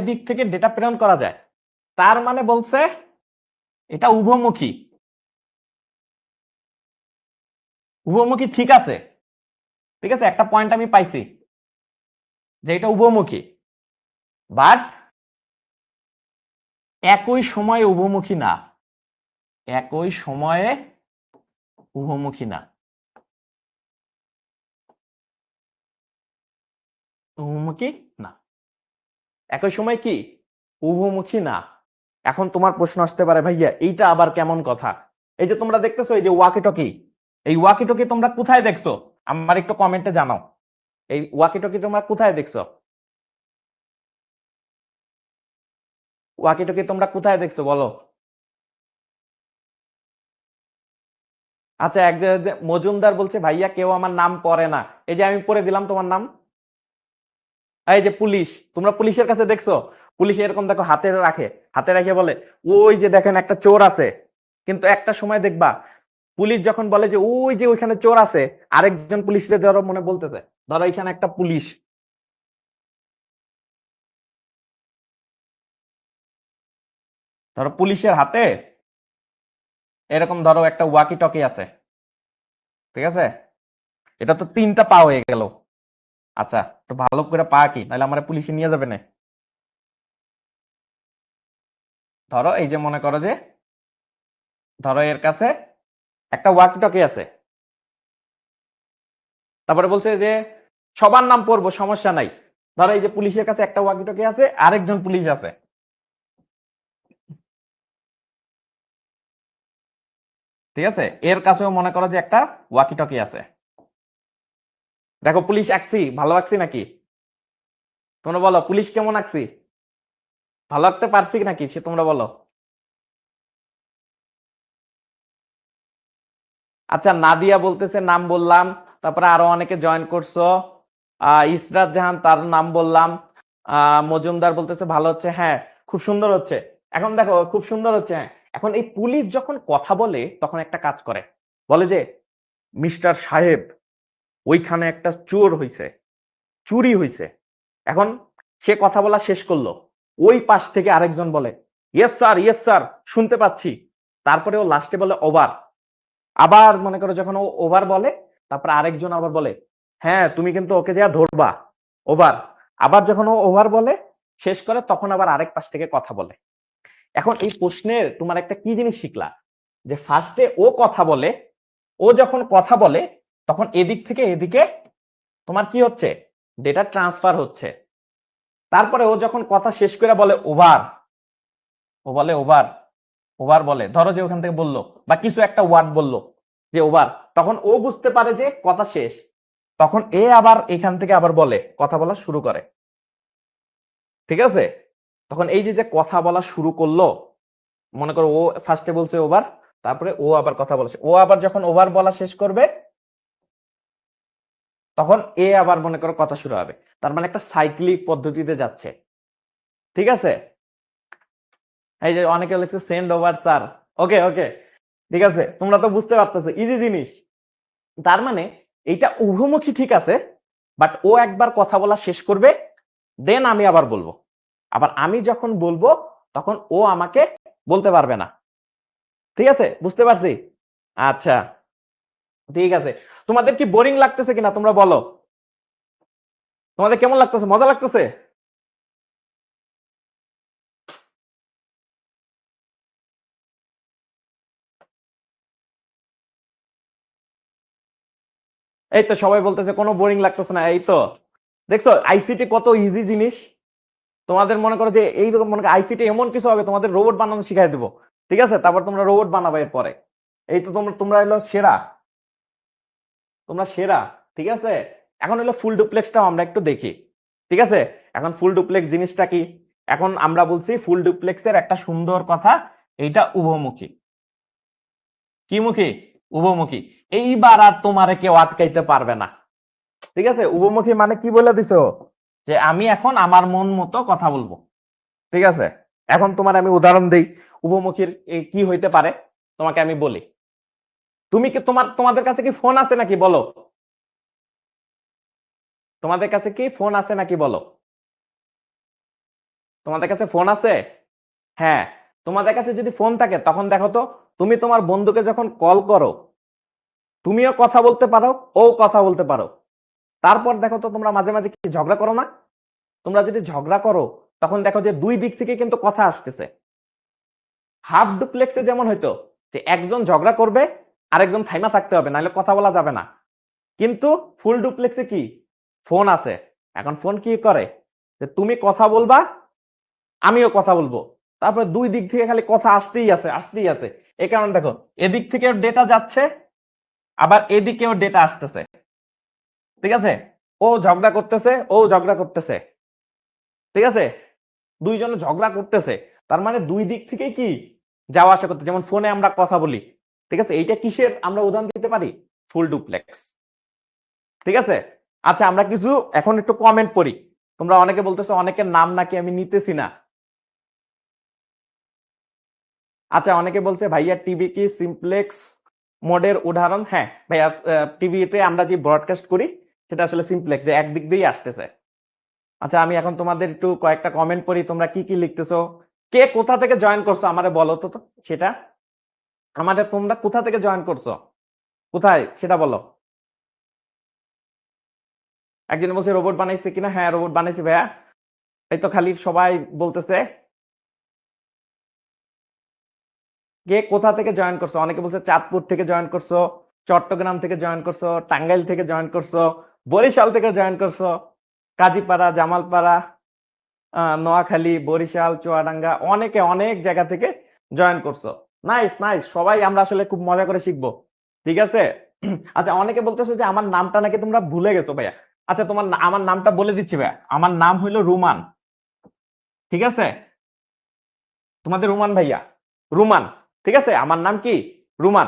দিক থেকে ডেটা প্রেরণ করা যায়, তার মানে বলছে এটা উভমুখী। উভমুখী ঠিক আছে, ঠিক আছে, একটা পয়েন্ট আমি পাইছি যে এটা উভমুখী, বাট একই সময়ে উভমুখী না। একই সময়ে উভমুখী না। উভমুখী না, একই সময় কি উভমুখী না। এখন তোমার প্রশ্ন আসতে পারে ভাইয়া এইটা আবার কেমন কথা? এই যে তোমরা দেখতেছো এই যে ওয়াকি টকি, এই ওয়াকি টকি তোমরা কোথায় দেখছো আমার একটু কমেন্টে জানাও। এই ওয়াকি টকি তোমরা কোথায় দেখছো? ওয়াকি টকি তোমরা কোথায় দেখছো বলো? আচ্ছা, এক যে মজুমদার বলছে ভাইয়া কেউ আমার নাম পড়ে না। এই যে আমি পড়ে দিলাম তোমার নাম। এই যে পুলিশ, তোমরা পুলিশের কাছে দেখছো পুলিশ এরকম দেখো হাতে রাখে বলে ওই যে দেখেন একটা চোর আছে, কিন্তু একটা সময় দেখবা পুলিশ যখন বলে যে ওই যে ওইখানে চোর আছে, আরেকজন পুলিশরে ধরো মনে বলতেছে ধরো এখানে একটা পুলিশ, ধরো পুলিশের হাতে এরকম ধরো একটা ওয়াকি টকি আছে। ঠিক আছে, এটা তো 3টা পা হয়ে গেল। আচ্ছা, তো ভালো করে পা কি, নাহলে আমার পুলিশে নিয়ে যাবে না। ধরো এই যে মনে করো যে, ধরো এর কাছে একটা ওয়াকি টকি আছে, তারপরে বলছে যে সবার নাম পড়বো, সমস্যা নাই। ধরো এই যে পুলিশের কাছে একটা ওয়াকি টকি আছে, আরেকজন পুলিশ আছে, ঠিক আছে, এর কাছেও মনে করো যে একটা ওয়াকি টকি আছে। দেখো পুলিশ আঁকছি, ভালো আঁকছি নাকি? তোমরা বলো পুলিশ কেমন আঁকছি, ভালো আঁকতে পারছি নাকি সে তোমরা বলো। আচ্ছা, নাদিয়া বলতেছে নাম বললাম, তারপরে আরো অনেকে জয়েন করছো। ইসরাত জাহান, তার নাম বললাম। মজুমদার বলতেছে ভালো হচ্ছে, হ্যাঁ খুব সুন্দর হচ্ছে। এখন দেখো খুব সুন্দর হচ্ছে, হ্যাঁ। এখন এই পুলিশ যখন কথা বলে তখন একটা কাজ করে, বলে যে মিস্টার সাহেব, ওইখানে একটা চোর হইছে, চুরি হইছে। এখন সে কথা বলা শেষ করলো, ওই পাশ থেকে আরেকজন বলে ইয়েস স্যার শুনতে পাচ্ছি। তারপরে ও লাস্টে বলে ওভার। আবার মনে করো যখন ও ওভার বলে, তারপর আরেকজন আবার বলে হ্যাঁ তুমি কিন্তু ওকে যা ধরবা, ওভার। আবার যখন ও ওভার বলে শেষ করে, তখন আবার আরেক পাশ থেকে কথা বলে। এখন এই প্রশ্নের তোমার একটা কি জিনিস শিখলা, যে ফার্স্টে ও কথা বলে, ও যখন কথা বলে তখন এদিক থেকে এদিকে তোমার কি হচ্ছে, ডেটা ট্রান্সফার হচ্ছে। তারপরে ও যখন কথা শেষ করে বলে ওভার, ও বলে ওভার, ওভার বলে, ধরো যে ওখান থেকে বললো বা কিছু একটা ওয়ার্ড বললো যে ওভার, তখন ও বুঝতে পারে যে কথা শেষ, তখন এ আবার এখান থেকে আবার বলে, কথা বলা শুরু করে, ঠিক আছে। তখন এই যে যে কথা বলা শুরু করলো, মনে করো ও ফার্স্টে বলছে ওভার, তারপরে ও আবার কথা বলছে, ও আবার যখন ওভার বলা শেষ করবে তখন এ আবার মনে করো কথা শুরু হবে। তার মানে একটা সাইক্লিক পদ্ধতিতে যাচ্ছে, ঠিক আছে। এই যে অনেকে লিখছে সেন্ড ওভার স্যার, ওকে ওকে, ঠিক আছে, তোমরা তো বুঝতে পারতেছো ইজি জিনিস। তার মানে এইটা উভমুখী ঠিক আছে, বাট ও একবার কথা বলা শেষ করবে, দেন আমি আবার বলবো, আবার আমি যখন বলবো তখন ও আমাকে বলতে পারবে না, ঠিক আছে, বুঝতে পারছি। আচ্ছা ঠিক আছে, তোমাদের কি বোরিং লাগতেছে কিনা তোমরা বলো, তোমাদের কেমন লাগতেছে, মজা লাগতেছে? এই তো সবাই বলতেছে কোনো বোরিং লাগতেছে না, এই তো দেখছো আইসিটি কত ইজি জিনিস। তোমাদের মনে করো যে এইরকম মনে করো আইসিটি এমন কিছু হবে, তোমাদের রোবট বানানো শিখাই দেবো, ঠিক আছে, তারপর তোমরা রোবট বানাবে এরপরে। এই তো তোমরা তোমরা এলো সেরা, তোমরা সেরা, ঠিক আছে। এখন হলো ফুল ডুপ্লেক্সটাও আমরা একটু দেখি, ঠিক আছে। এখন ফুল ডুপ্লেক্স জিনিসটা কি, এখন আমরা বলছি ফুল ডুপ্লেক্সের একটা সুন্দর কথা, এইটা উভমুখী। কি মুখী? উভমুখী। এইবার আর তোমারে কেউ আটকাইতে পারবে না, ঠিক আছে। উভমুখী মানে কি বলে দিছো, যে আমি এখন আমার মন মতো কথা বলবো, ঠিক আছে। এখন তোমার আমি উদাহরণ দেই উভমুখীর কি হইতে পারে, তোমাকে আমি বলি। তুমি কি তোমাদের কাছে কি ফোন আছে নাকি বলো, তোমাদের কাছে কি ফোন আছে নাকি বলো, তোমাদের কাছে ফোন আছে? হ্যাঁ, তোমাদের কাছে যদি ফোন থাকে তখন দেখো তো, তুমি তোমার বন্ধুকে যখন কল করো, তুমিও কথা বলতে পারো, ও কথা বলতে পারো। তারপর দেখো তো তোমরা মাঝে মাঝে কি ঝগড়া করো না? তোমরা যদি ঝগড়া করো তখন দেখো যে দুই দিক থেকে কিন্তু কথা আসতেছে। হাফ ডুপ্লেক্সে যেমন হইতো যে একজন ঝগড়া করবে, আরেকজন থাইমা থাকতে হবে, নাহলে কথা বলা যাবে না। কিন্তু ফুল ডুপ্লেক্সে কি, ফোন আছে। এখন ফোন কি করে, যে তুমি কথা বলবা, আমিও কথা বলবো, তারপরে দুই দিক থেকে খালি কথা আসতেই আছে আসতেই আছে। এই কারণে দেখো এদিক থেকে ডেটা যাচ্ছে, আবার এদিকেও ডেটা আসতেছে, ঠিক আছে। ও ঝগড়া করতেছে, ও ঝগড়া করতেছে, ঠিক আছে, দুইজনে ঝগড়া করতেছে, তার মানে দুই দিক থেকে কি যাওয়া আসা করতে, যেমন ফোনে আমরা কথা বলি, ঠিক আছে। এইটা কিসের আমরা উদাহরণ দিতে পারি, ফুল ডুপ্লেক্স, ঠিক আছে। আচ্ছা আমরা কিছু এখন একটু কমেন্ট পড়ি। তোমরা অনেকে বলতেছো অনেকের নাম নাকি আমি নিতেছি না। আচ্ছা অনেকে বলছে ভাইয়া টিভি কি সিমপ্লেক্স মোডের উদাহরণ, হ্যাঁ ভাইয়া, টিভিতে আমরা যে ব্রডকাস্ট করি সেটা আসলে সিমপ্লেক্স, যে একদিক দিয়েই আসতেছে। আচ্ছা আমি এখন তোমাদের একটু কয়েকটা কমেন্ট পড়ি, তোমরা কি কি লিখতেছো, কে কোথা থেকে জয়েন করছো আমারে বলো তো সেটা, আমাদের তোমরা কোথা থেকে জয়েন করছো, কোথায় সেটা বলো। একজন বলছে রোবট বানাইছে কিনা, হ্যাঁ রোবট বানাইছি ভাইয়া। এই তো খালি সবাই বলতেছে। কে কোথা থেকে জয়েন করছো? অনেকে বলছে চাঁদপুর থেকে জয়েন করছো, চট্টগ্রাম থেকে জয়েন করছো, টাঙ্গাইল থেকে জয়েন করছো, বরিশাল থেকে জয়েন করছো, কাজীপাড়া, জামালপাড়া, নোয়াখালী, বরিশাল, চুয়াডাঙ্গা, অনেকে অনেক জায়গা থেকে জয়েন করছো। নাইস নাইস, সবাই আমরা আসলে খুব মজা করে শিখবো, ঠিক আছে? আচ্ছা, অনেকে বলতেছো যে আমার নামটা নাকি তোমরা ভুলে গেছো ভাইয়া। আচ্ছা, আমার নামটা বলে দিচ্ছি ভাইয়া, আমার নাম হইলো রুমান, ঠিক আছে? তোমাদের রুমান ভাইয়া, রুমান, ঠিক আছে? আমার নাম কি? রুমান।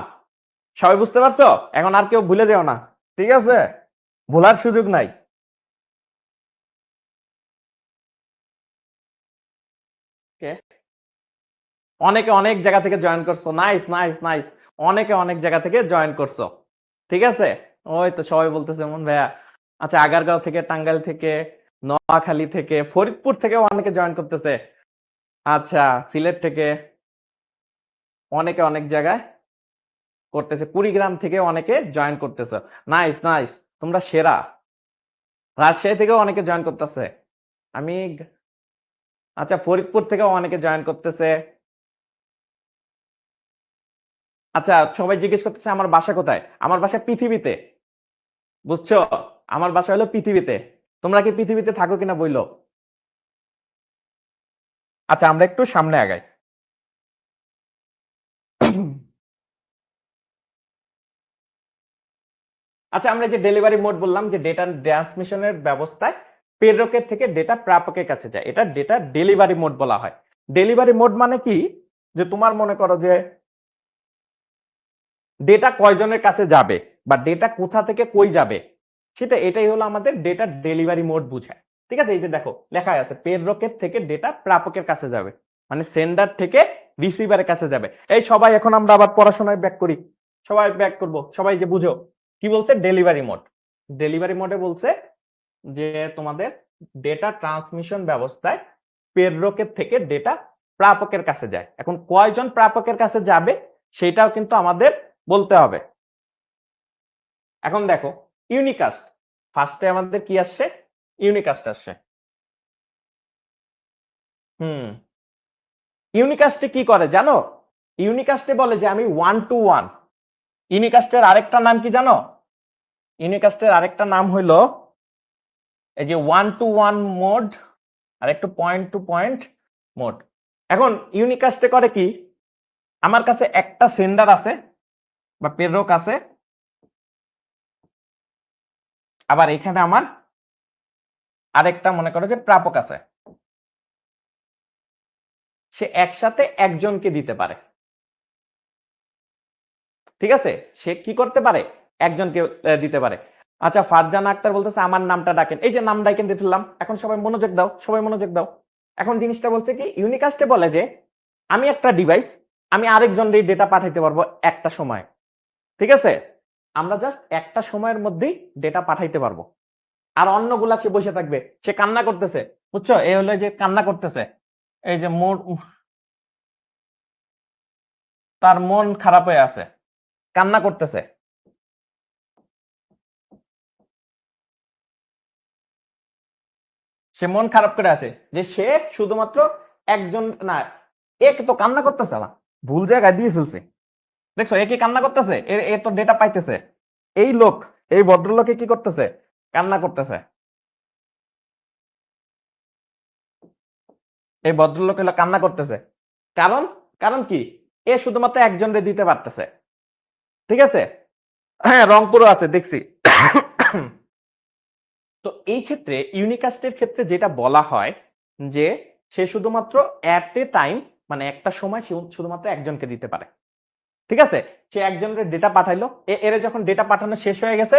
সবাই বুঝতে পারছো? এখন আর কেউ ভুলে যেও না, ঠিক আছে? ভোলার সুযোগ নাই। Okay? অনেকে অনেক জায়গা থেকে জয়েন করছো, নাইস নাইস নাইস, অনেকে অনেক জায়গা থেকে জয়েন করছো, ঠিক আছে? ওই তো সবাই বলতেছে মন ভাইয়া। আচ্ছা, আগারগাঁও থেকে, টাঙ্গাইল থেকে, নোয়াখালী থেকে, ফরিদপুর থেকেও অনেকে জয়েন করতেছে। আচ্ছা, সিলেট থেকে, অনেকে অনেক জায়গায় করতেছে, কুড়িগ্রাম থেকে অনেকে জয়েন করতেছে। নাইস নাইস, তোমরা সেরা। রাজশাহী থেকেও অনেকে জয়েন করতেছে। আমি আচ্ছা, ফরিদপুর থেকেও অনেকে জয়েন করতেছে। আচ্ছা, সবাই জিজ্ঞেস করতেছে আমার বাসা কোথায়? আমার বাসা পৃথিবীতে, বুঝছো? আমার বাসা হলো পৃথিবীতে। তোমরা কি পৃথিবীতে থাকো কিনা বইলো। আচ্ছা, আমরা একটু সামনে আগাই। আচ্ছা, আমরা যে ডেলিভারি মোড বললাম, যে ডেটা ট্রান্সমিশনের ব্যবস্থায় প্রেরকের থেকে ডেটা প্রাপকের কাছে যায়, এটা ডেটা ডেলিভারি মোড বলা হয়। ডেলিভারি মোড মানে কি, যে তোমার মনে করো যে ডেটা কয়জনের কাছে যাবে বা ডেটা কোথা থেকে কই যাবে, সেটা এটাই হলো আমাদের ডেটা ডেলিভারি মোড বুঝায়, ঠিক আছে? এই যে দেখো লেখা আছে, প্রেরকের থেকে ডেটা প্রাপকের কাছে যাবে, মানে সেন্ডার থেকে রিসিভারের কাছে যাবে। এই সবাই এখন আমরা আবার পড়াশোনায় ব্যাক করি, সবাই ব্যাক করব, সবাই যে বুঝো কি বলছে ডেলিভারি মোড। ডেলিভারি মোডে বলছে যে তোমাদের ডেটা ট্রান্সমিশন ব্যবস্থায় প্রেরকের থেকে ডেটা প্রাপকের কাছে যায়। এখন কয়জন প্রাপকের কাছে যাবে সেটাও কিন্তু আমাদের বলতে হবে। এখন দেখো ইউনিকাস্ট, ফার্স্টে আমাদের কি আসছে? ইউনিকাস্ট আসছে। ইউনিকাস্টে কি করে জানো? ইউনিকাস্টে বলে যে আমি 1 to 1। ইউনিকাস্টের আরেকটা নাম কি জানো? ইউনিকাস্টের আরেকটা নাম হইলো এই যে 1 to 1 মোড, আর একটু পয়েন্ট টু পয়েন্ট মোড। এখন ইউনিকাস্টে করে কি, আমার কাছে একটা সেন্ডার আছে বা প্রেরক আছে, আবার এখানে আমার আরেকটা মনে করো যে প্রাপক আছে। সে একসাথে একজনকে দিতে পারে, ঠিক আছে? সে কি করতে পারে? একজনকে দিতে পারে। আচ্ছা, ফারজানা আক্তার বলতেছে আমার নামটা ডাকেন। এই যে নাম ডাকেন দিয়ে ফেললাম। এখন সবাই মনোযোগ দাও, সবাই মনোযোগ দাও। এখন জিনিসটা বলছে কি, ইউনিকাস্টে বলে যে আমি একটা ডিভাইস, আমি আরেকজনের ডেটা পাঠাইতে পারবো একটা সময়, ঠিক আছে? আমরা জাস্ট একটা সময়ের মধ্যেই ডেটা পাঠাইতে পারবো, আর অন্যগুলা সে বসে থাকবে, সে কান্না করতেছে, বুঝছো? এই হলো যে কান্না করতেছে, এই যে তার মন খারাপ হয়ে আছে, কান্না করতেছে। সে মন খারাপ করে আছে যে সে শুধুমাত্র একজন না, এক তো কান্না করতেছে না, ভুল জায়গায় দিয়ে ফেলছে। দেখছো একে কান্না করতেছে, এ তো ডেটা পাইতেছে। এই লোক, এই ভদ্রলোকে কি করতেছে? কান্না করতেছে। এই ভদ্রলোক হলো কান্না করতেছে, কারণ কারণ কি, এ শুধুমাত্র একজনরে দিতে পারতেছে, ঠিক আছে? হ্যাঁ, রংপুরও আছে দেখছি। তো এই ক্ষেত্রে ইউনিকাস্টের ক্ষেত্রে যেটা বলা হয় যে সে শুধুমাত্র এট এ টাইম, মানে একটা সময় সে শুধুমাত্র একজনকে দিতে পারে, ঠিক আছে? সে একজনের ডেটা পাঠাইলো, এর যখন ডেটা পাঠানো শেষ হয়ে গেছে,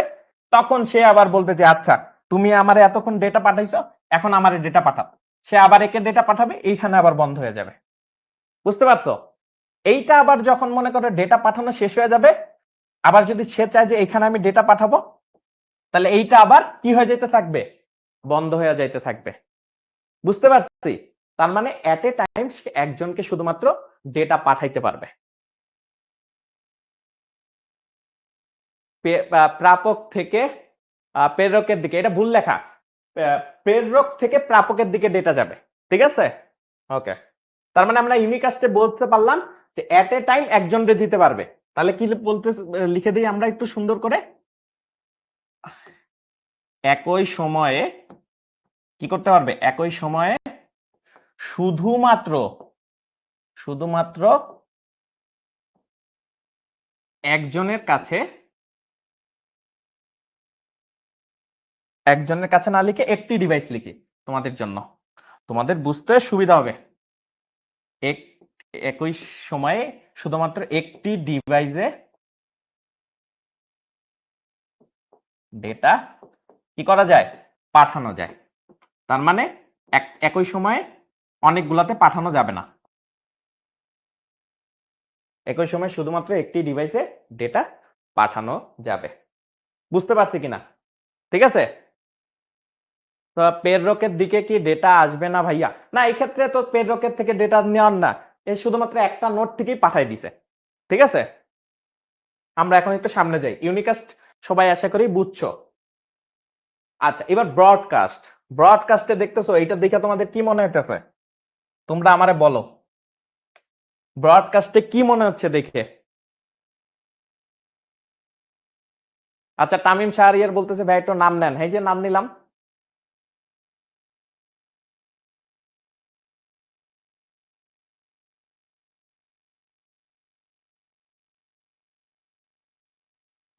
তখন সে আবার বলবে যে আচ্ছা তুমি আমারে এতক্ষণ ডেটা পাঠাইছো, এখন আমারে ডেটা পাঠাও। সে আবার একে ডেটা পাঠাবে, এইখানে আবার বন্ধ হয়ে যাবে, বুঝতে পারছো? এইটা আবার যখন মনে করো ডেটা পাঠানো শেষ হয়ে যাবে, আবার যদি সে চায় যে এখানে আমি ডেটা পাঠাবো, তাহলে এইটা আবার কি হয়ে যেতে থাকবে? বন্ধ হয়ে যাইতে থাকবে, বুঝতে পারছি? তার মানে এট এ টাইম সে একজনকে শুধুমাত্র ডেটা পাঠাইতে পারবে। প্রাপক থেকে প্রেরকের দিকে, এটা ভুল লেখা, প্রেরক থেকে প্রাপকের দিকে ডেটা যাবে, ঠিক আছে? ওকে, তার মানে আমরা ইউনিকাস্টে বলতে পারলাম যে এট এ টাইম একজনকে দিতে পারবে। তাহলে কি বলতে লিখে দিই আমরা একটু সুন্দর করে, একই সময়ে কি করতে পারবে, একই সময়ে শুধুমাত্র একজনের কাছে না লিখে একটি ডিভাইস লিখি তোমাদের জন্য, তোমাদের বুঝতে সুবিধা হবে। একই সময়ে শুধুমাত্র একটি ডিভাইসে ডেটা কি করা যায়, পাঠানো যায়। তার মানে একই সময়ে অনেকগুলাতে পাঠানো যাবে না, একই সময় শুধুমাত্র একটি ডিভাইসে ডেটা পাঠানো যাবে। বুঝতে পারছি কিনা? ঠিক আছে, তো প্রেরকের দিকে কি ডেটা আসবে না ভাইয়া? না, এই ক্ষেত্রে তো প্রেরকের থেকে ডেটা নেওয়ার না, এ শুধুমাত্র একটা নোট থেকেই পাঠাই দিছে, ঠিক আছে? আমরা এখন একটু সামনে যাই, ইউনিকাস্ট সবাই আশা করি বুঝছো। আচ্ছা, এবার ব্রডকাস্টে দেখতেছো, এইটা দেখে তোমাদের কি মনে হইতেছে? তোমরা আমারে বলো, ব্রডকাস্টে কি মনে হচ্ছে দেখে? আচ্ছা, তামিম শাহরিয়ার বলতেছে ভাই একটু নাম নেন, এই যে নাম নিলাম।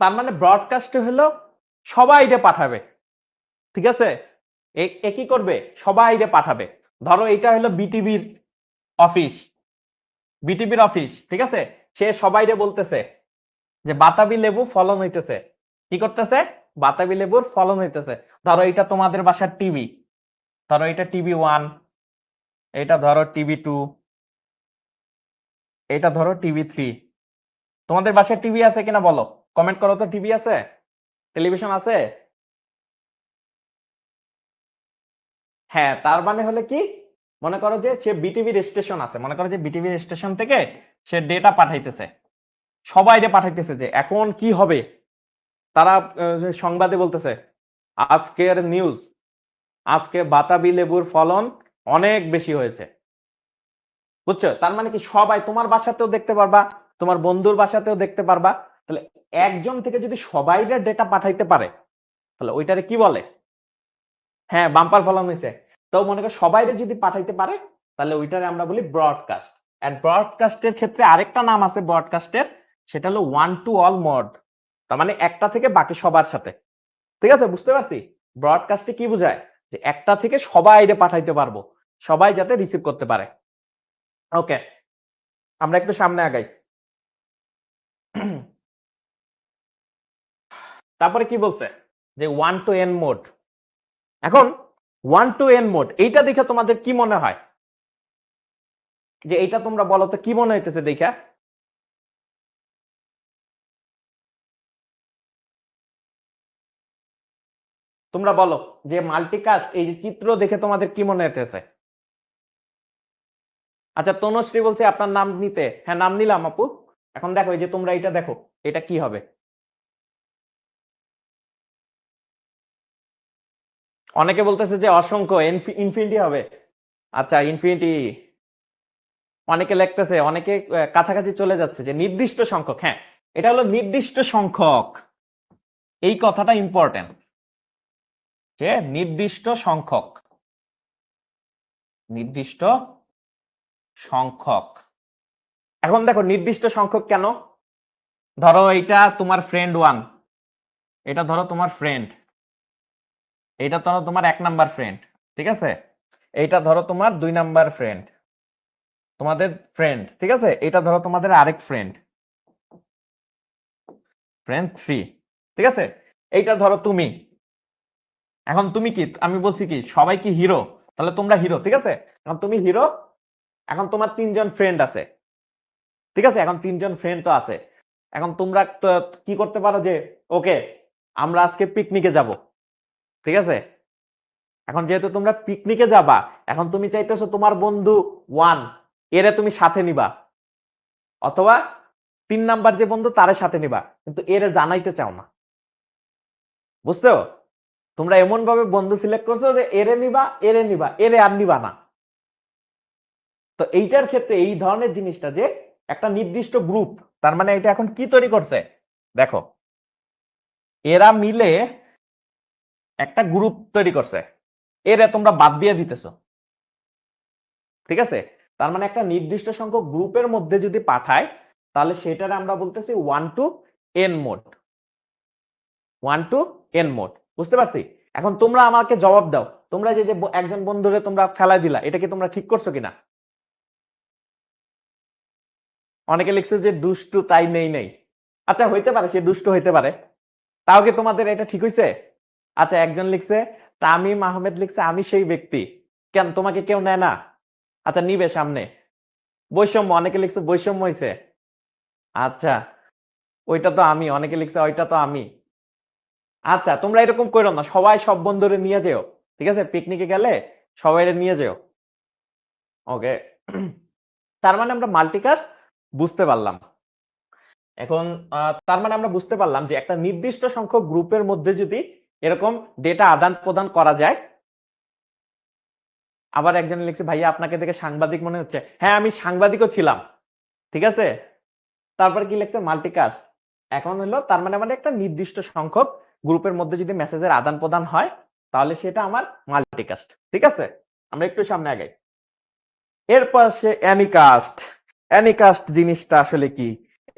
তার মানে ব্রডকাস্টে হলো সবাইকে পাঠাবে, ঠিক আছে? এ কি করবে, সবাইকে পাঠাবে। ধরো এটা হলো বিটিভির অফিস, ঠিক আছে? সে সবাইকে বলতেছে যে বাতাবি লেবু ফলন হইতেছে, কি করতেছে, বাতাবি লেবুর ফলন হইতেছে। ধরো এটা তোমাদের বাসার টিভি, ধরো এটা টিভি 1, এটা ধরো টিভি 2, এটা ধরো টিভি 3। তোমাদের বাসায় টিভি আছে কিনা বলো, কমেন্ট করো তো। টিভি আছে, টেলিভিশন আছে? হ্যাঁ, তার মানে হলে কি, মনে করো যে সে বিটিভির স্টেশন আছে, মনে করো যে বিটিভির স্টেশন থেকে সে ডেটা পাঠাইতেছে, সবাইকে পাঠাইতেছে যে এখন কি হবে। তারা সংবাদে বলতেছে আজকের নিউজ, আজকে বাতাবি লেবুর ফলন অনেক বেশি হয়েছে, বুঝছো? তার মানে কি সবাই, তোমার বাসাতেও দেখতে পারবা, তোমার বন্ধুর বাসাতেও দেখতে পারবা। তাহলে একজন থেকে যদি সবাইকে ডেটা পাঠাইতে পারে, তাহলে ওইটারে কি বলে? হ্যাঁ, বাম্পার ফলন হয়েছে। তো মনে করো সবাইকে যদি পাঠাইতে পারে, তাহলে ওইটারে আমরা বলি ব্রডকাস্ট। এন্ড ব্রডকাস্টের ক্ষেত্রে আরেকটা নাম আছে ব্রডকাস্টের, সেটা হলো ওয়ান টু অল মোড, তার মানে একটা থেকে বাকি সবার সাথে, ঠিক আছে? বুঝতে পারছি ব্রডকাস্টে কি বোঝায়, যে একটা থেকে সবাইকে পাঠাইতে পারবো, সবাই যাতে রিসিভ করতে পারে। ওকে, আমরা একটু সামনে আগাই। তারপরে কি বলছে, যে ওয়ান টু এন মোড। এখন ওয়ান টু এন মোড এইটা দেখে তোমাদের কি মনে হয়, যে এইটা তোমরা বলো তো কি মনে হইতেছে দেখা? তোমরা বলো যে মাল্টিকাস্ট, এই যে চিত্র দেখে তোমাদের কি মনে হইতেছে? আচ্ছা, তনুশ্রী বলছে আপনার নাম নিতে। হ্যাঁ, নাম নিলাম আপু। এখন দেখো, এই যে তোমরা এটা দেখো, এটা কি হবে? অনেকে বলতেছে যে অসংখ্য, ইনফিনিটি হবে। আচ্ছা, ইনফিনিটি। অনেকে লিখতেছে, অনেকে কাছাকাছি চলে যাচ্ছে যে নির্দিষ্ট সংখ্যক। হ্যাঁ, এটা হলো নির্দিষ্ট সংখ্যক, এই কথাটা ইম্পর্টেন্ট, যে নির্দিষ্ট সংখ্যক, নির্দিষ্ট সংখ্যক। এখন দেখো নির্দিষ্ট সংখ্যক কেন? ধরো এটা তোমার ফ্রেন্ড 1, এটা ধরো তোমার ফ্রেন্ড, এটা ধরো তোমার 1 নাম্বার ফ্রেন্ড, ঠিক আছে? এইটা ধরো তোমার 2 নাম্বার ফ্রেন্ড, তোমাদের ফ্রেন্ড, ঠিক আছে? এটা ধরো তোমাদের আরেক ফ্রেন্ড, ফ্রেন্ড 3, ঠিক আছে? এইটা ধরো তুমি। এখন তুমি কি, আমি বলছি কি সবাই কি হিরো? তাহলে তোমরা হিরো, ঠিক আছে? এখন তুমি হিরো, এখন তোমার 3 জন ফ্রেন্ড আছে, ঠিক আছে? এখন 3 জন ফ্রেন্ড তো আছে, এখন তোমরা কি করতে পারো যে ওকে আমরা আজকে পিকনিকে যাব, ঠিক আছে? এখন যেহেতু তোমরা পিকনিকে যাবা, এখন তুমি চাইতেছো তোমার বন্ধু 1 এরে তুমি সাথে নিবা, অথবা 3 নাম্বার যে বন্ধু তারে সাথে নিবা, কিন্তু এরে জানাইতে চাও না, বুঝছো? তোমরা এমন ভাবে বন্ধু সিলেক্ট করছো যে এরে নিবা এরে আর নিবা না। তো এইটার ক্ষেত্রে এই ধরনের জিনিসটা যে একটা নির্দিষ্ট গ্রুপ, তার মানে এটা এখন কি তৈরি করছে দেখো, এরা মিলে একটা গ্রুপ তৈরি করছে, এরে তোমরা বাদ দিয়ে দিতেছো, ঠিক আছে? তার মানে একটা নির্দিষ্ট সংখ্যক গ্রুপের মধ্যে যদি পাঠায় তাহলে সেটার আমরা বলতেছি 1 to n mode, 1 to n mode. বুঝতে পারছি? এখন তোমরা আমাকে জবাব দাও, তোমরা যে যে একজন বন্ধুরে তোমরা ফেলাই দিলা, এটা কি তোমরা ঠিক করছো কিনা? অনেকে লিখছে যে দুষ্টু তাই নেই। আচ্ছা হইতে পারে, সে দুষ্টু হইতে পারে, তাও কি তোমাদের এটা ঠিক হইছে? আচ্ছা একজন লিখছে, তামিম আহমেদ লিখছে আমি সেই ব্যক্তি, কেন তোমাকে কেউ নেয় না? আচ্ছা নিবে সামনে। বৈষম্য, অনেকে লিখছে বৈষম্য হইছে। আচ্ছা ওইটা তো আমি, অনেকে লিখছে ওইটা তো আমি। আচ্ছা তোমরা এরকম করো না, সবাই সব বন্ধুরে নিয়ে যেও, ঠিক আছে? পিকনিকে গেলে সবাই নিয়ে যেও, ওকে? তার মানে আমরা মাল্টিকাস্ট বুঝতে পারলাম। এখন তার মানে আমরা বুঝতে পারলাম যে একটা নির্দিষ্ট সংখ্যক গ্রুপের মধ্যে যদি এরকম ডেটা আদান প্রদান করা যায়। আবার একজন লিখছে ভাইয়া আপনাকে দেখে সাংবাদিক মনে হচ্ছে, হ্যাঁ আমি সাংবাদিকও ছিলাম, ঠিক আছে? তারপর কি লিখছে মাল্টিকাস্ট। এখন হলো তার মানে মানে একটা নির্দিষ্ট সংখ্যক গ্রুপের মধ্যে যদি মেসেজের আদান প্রদান হয় তাহলে সেটা আমার মাল্টিকাস্ট, ঠিক আছে? আমরা একটু সামনে আগাই। এরপর সে অ্যানিকাস্ট। অ্যানিকাস্ট জিনিসটা আসলে কি,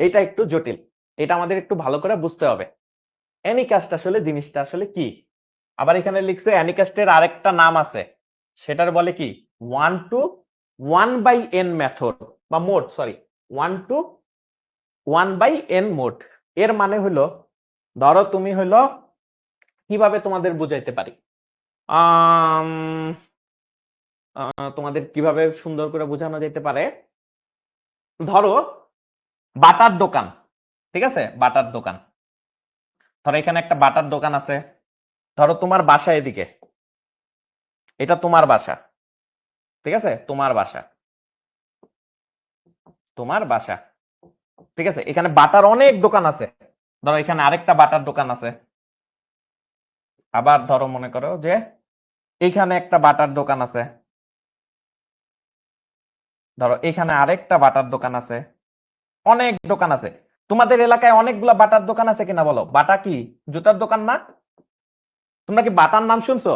এটা একটু জটিল, এটা আমাদের একটু ভালো করে বুঝতে হবে। অ্যানিকাস্ট আসলে জিনিসটা আসলে কি। আবার এখানে লিখছে অ্যানিকাস্টের আরেকটা নাম আছে, সেটার বলে কি 1 to 1/n মেথড বা mode, sorry 1 to 1/n mode. এর মানে হলো, ধরো তুমি হলো, কিভাবে তোমাদের বুঝাইতে পারি, তোমাদের কিভাবে সুন্দর করে বোঝানো যেতে পারে, ধরো বাটার দোকান, ঠিক আছে? বাটার দোকান, ধরো এখানে একটা বাটার দোকান আছে, ধরো তোমার বাসা এদিকে, এটা তোমার বাসা, ঠিক আছে? তোমার বাসা, তোমার বাসা, ঠিক আছে? এখানে বাটার অনেক দোকান আছে, ধরো এখানে আরেকটা বাটার দোকান আছে, আবার ধরো মনে করো যে এইখানে একটা বাটার দোকান আছে, ধরো এখানে আরেকটা বাটার দোকান আছে, অনেক দোকান আছে। তোমাদের এলাকায় অনেকগুলা বাটার দোকান আছে কিনা বলো? বাটা কি জুতার দোকান না? তোমরা কি বাটার নাম শুনছো?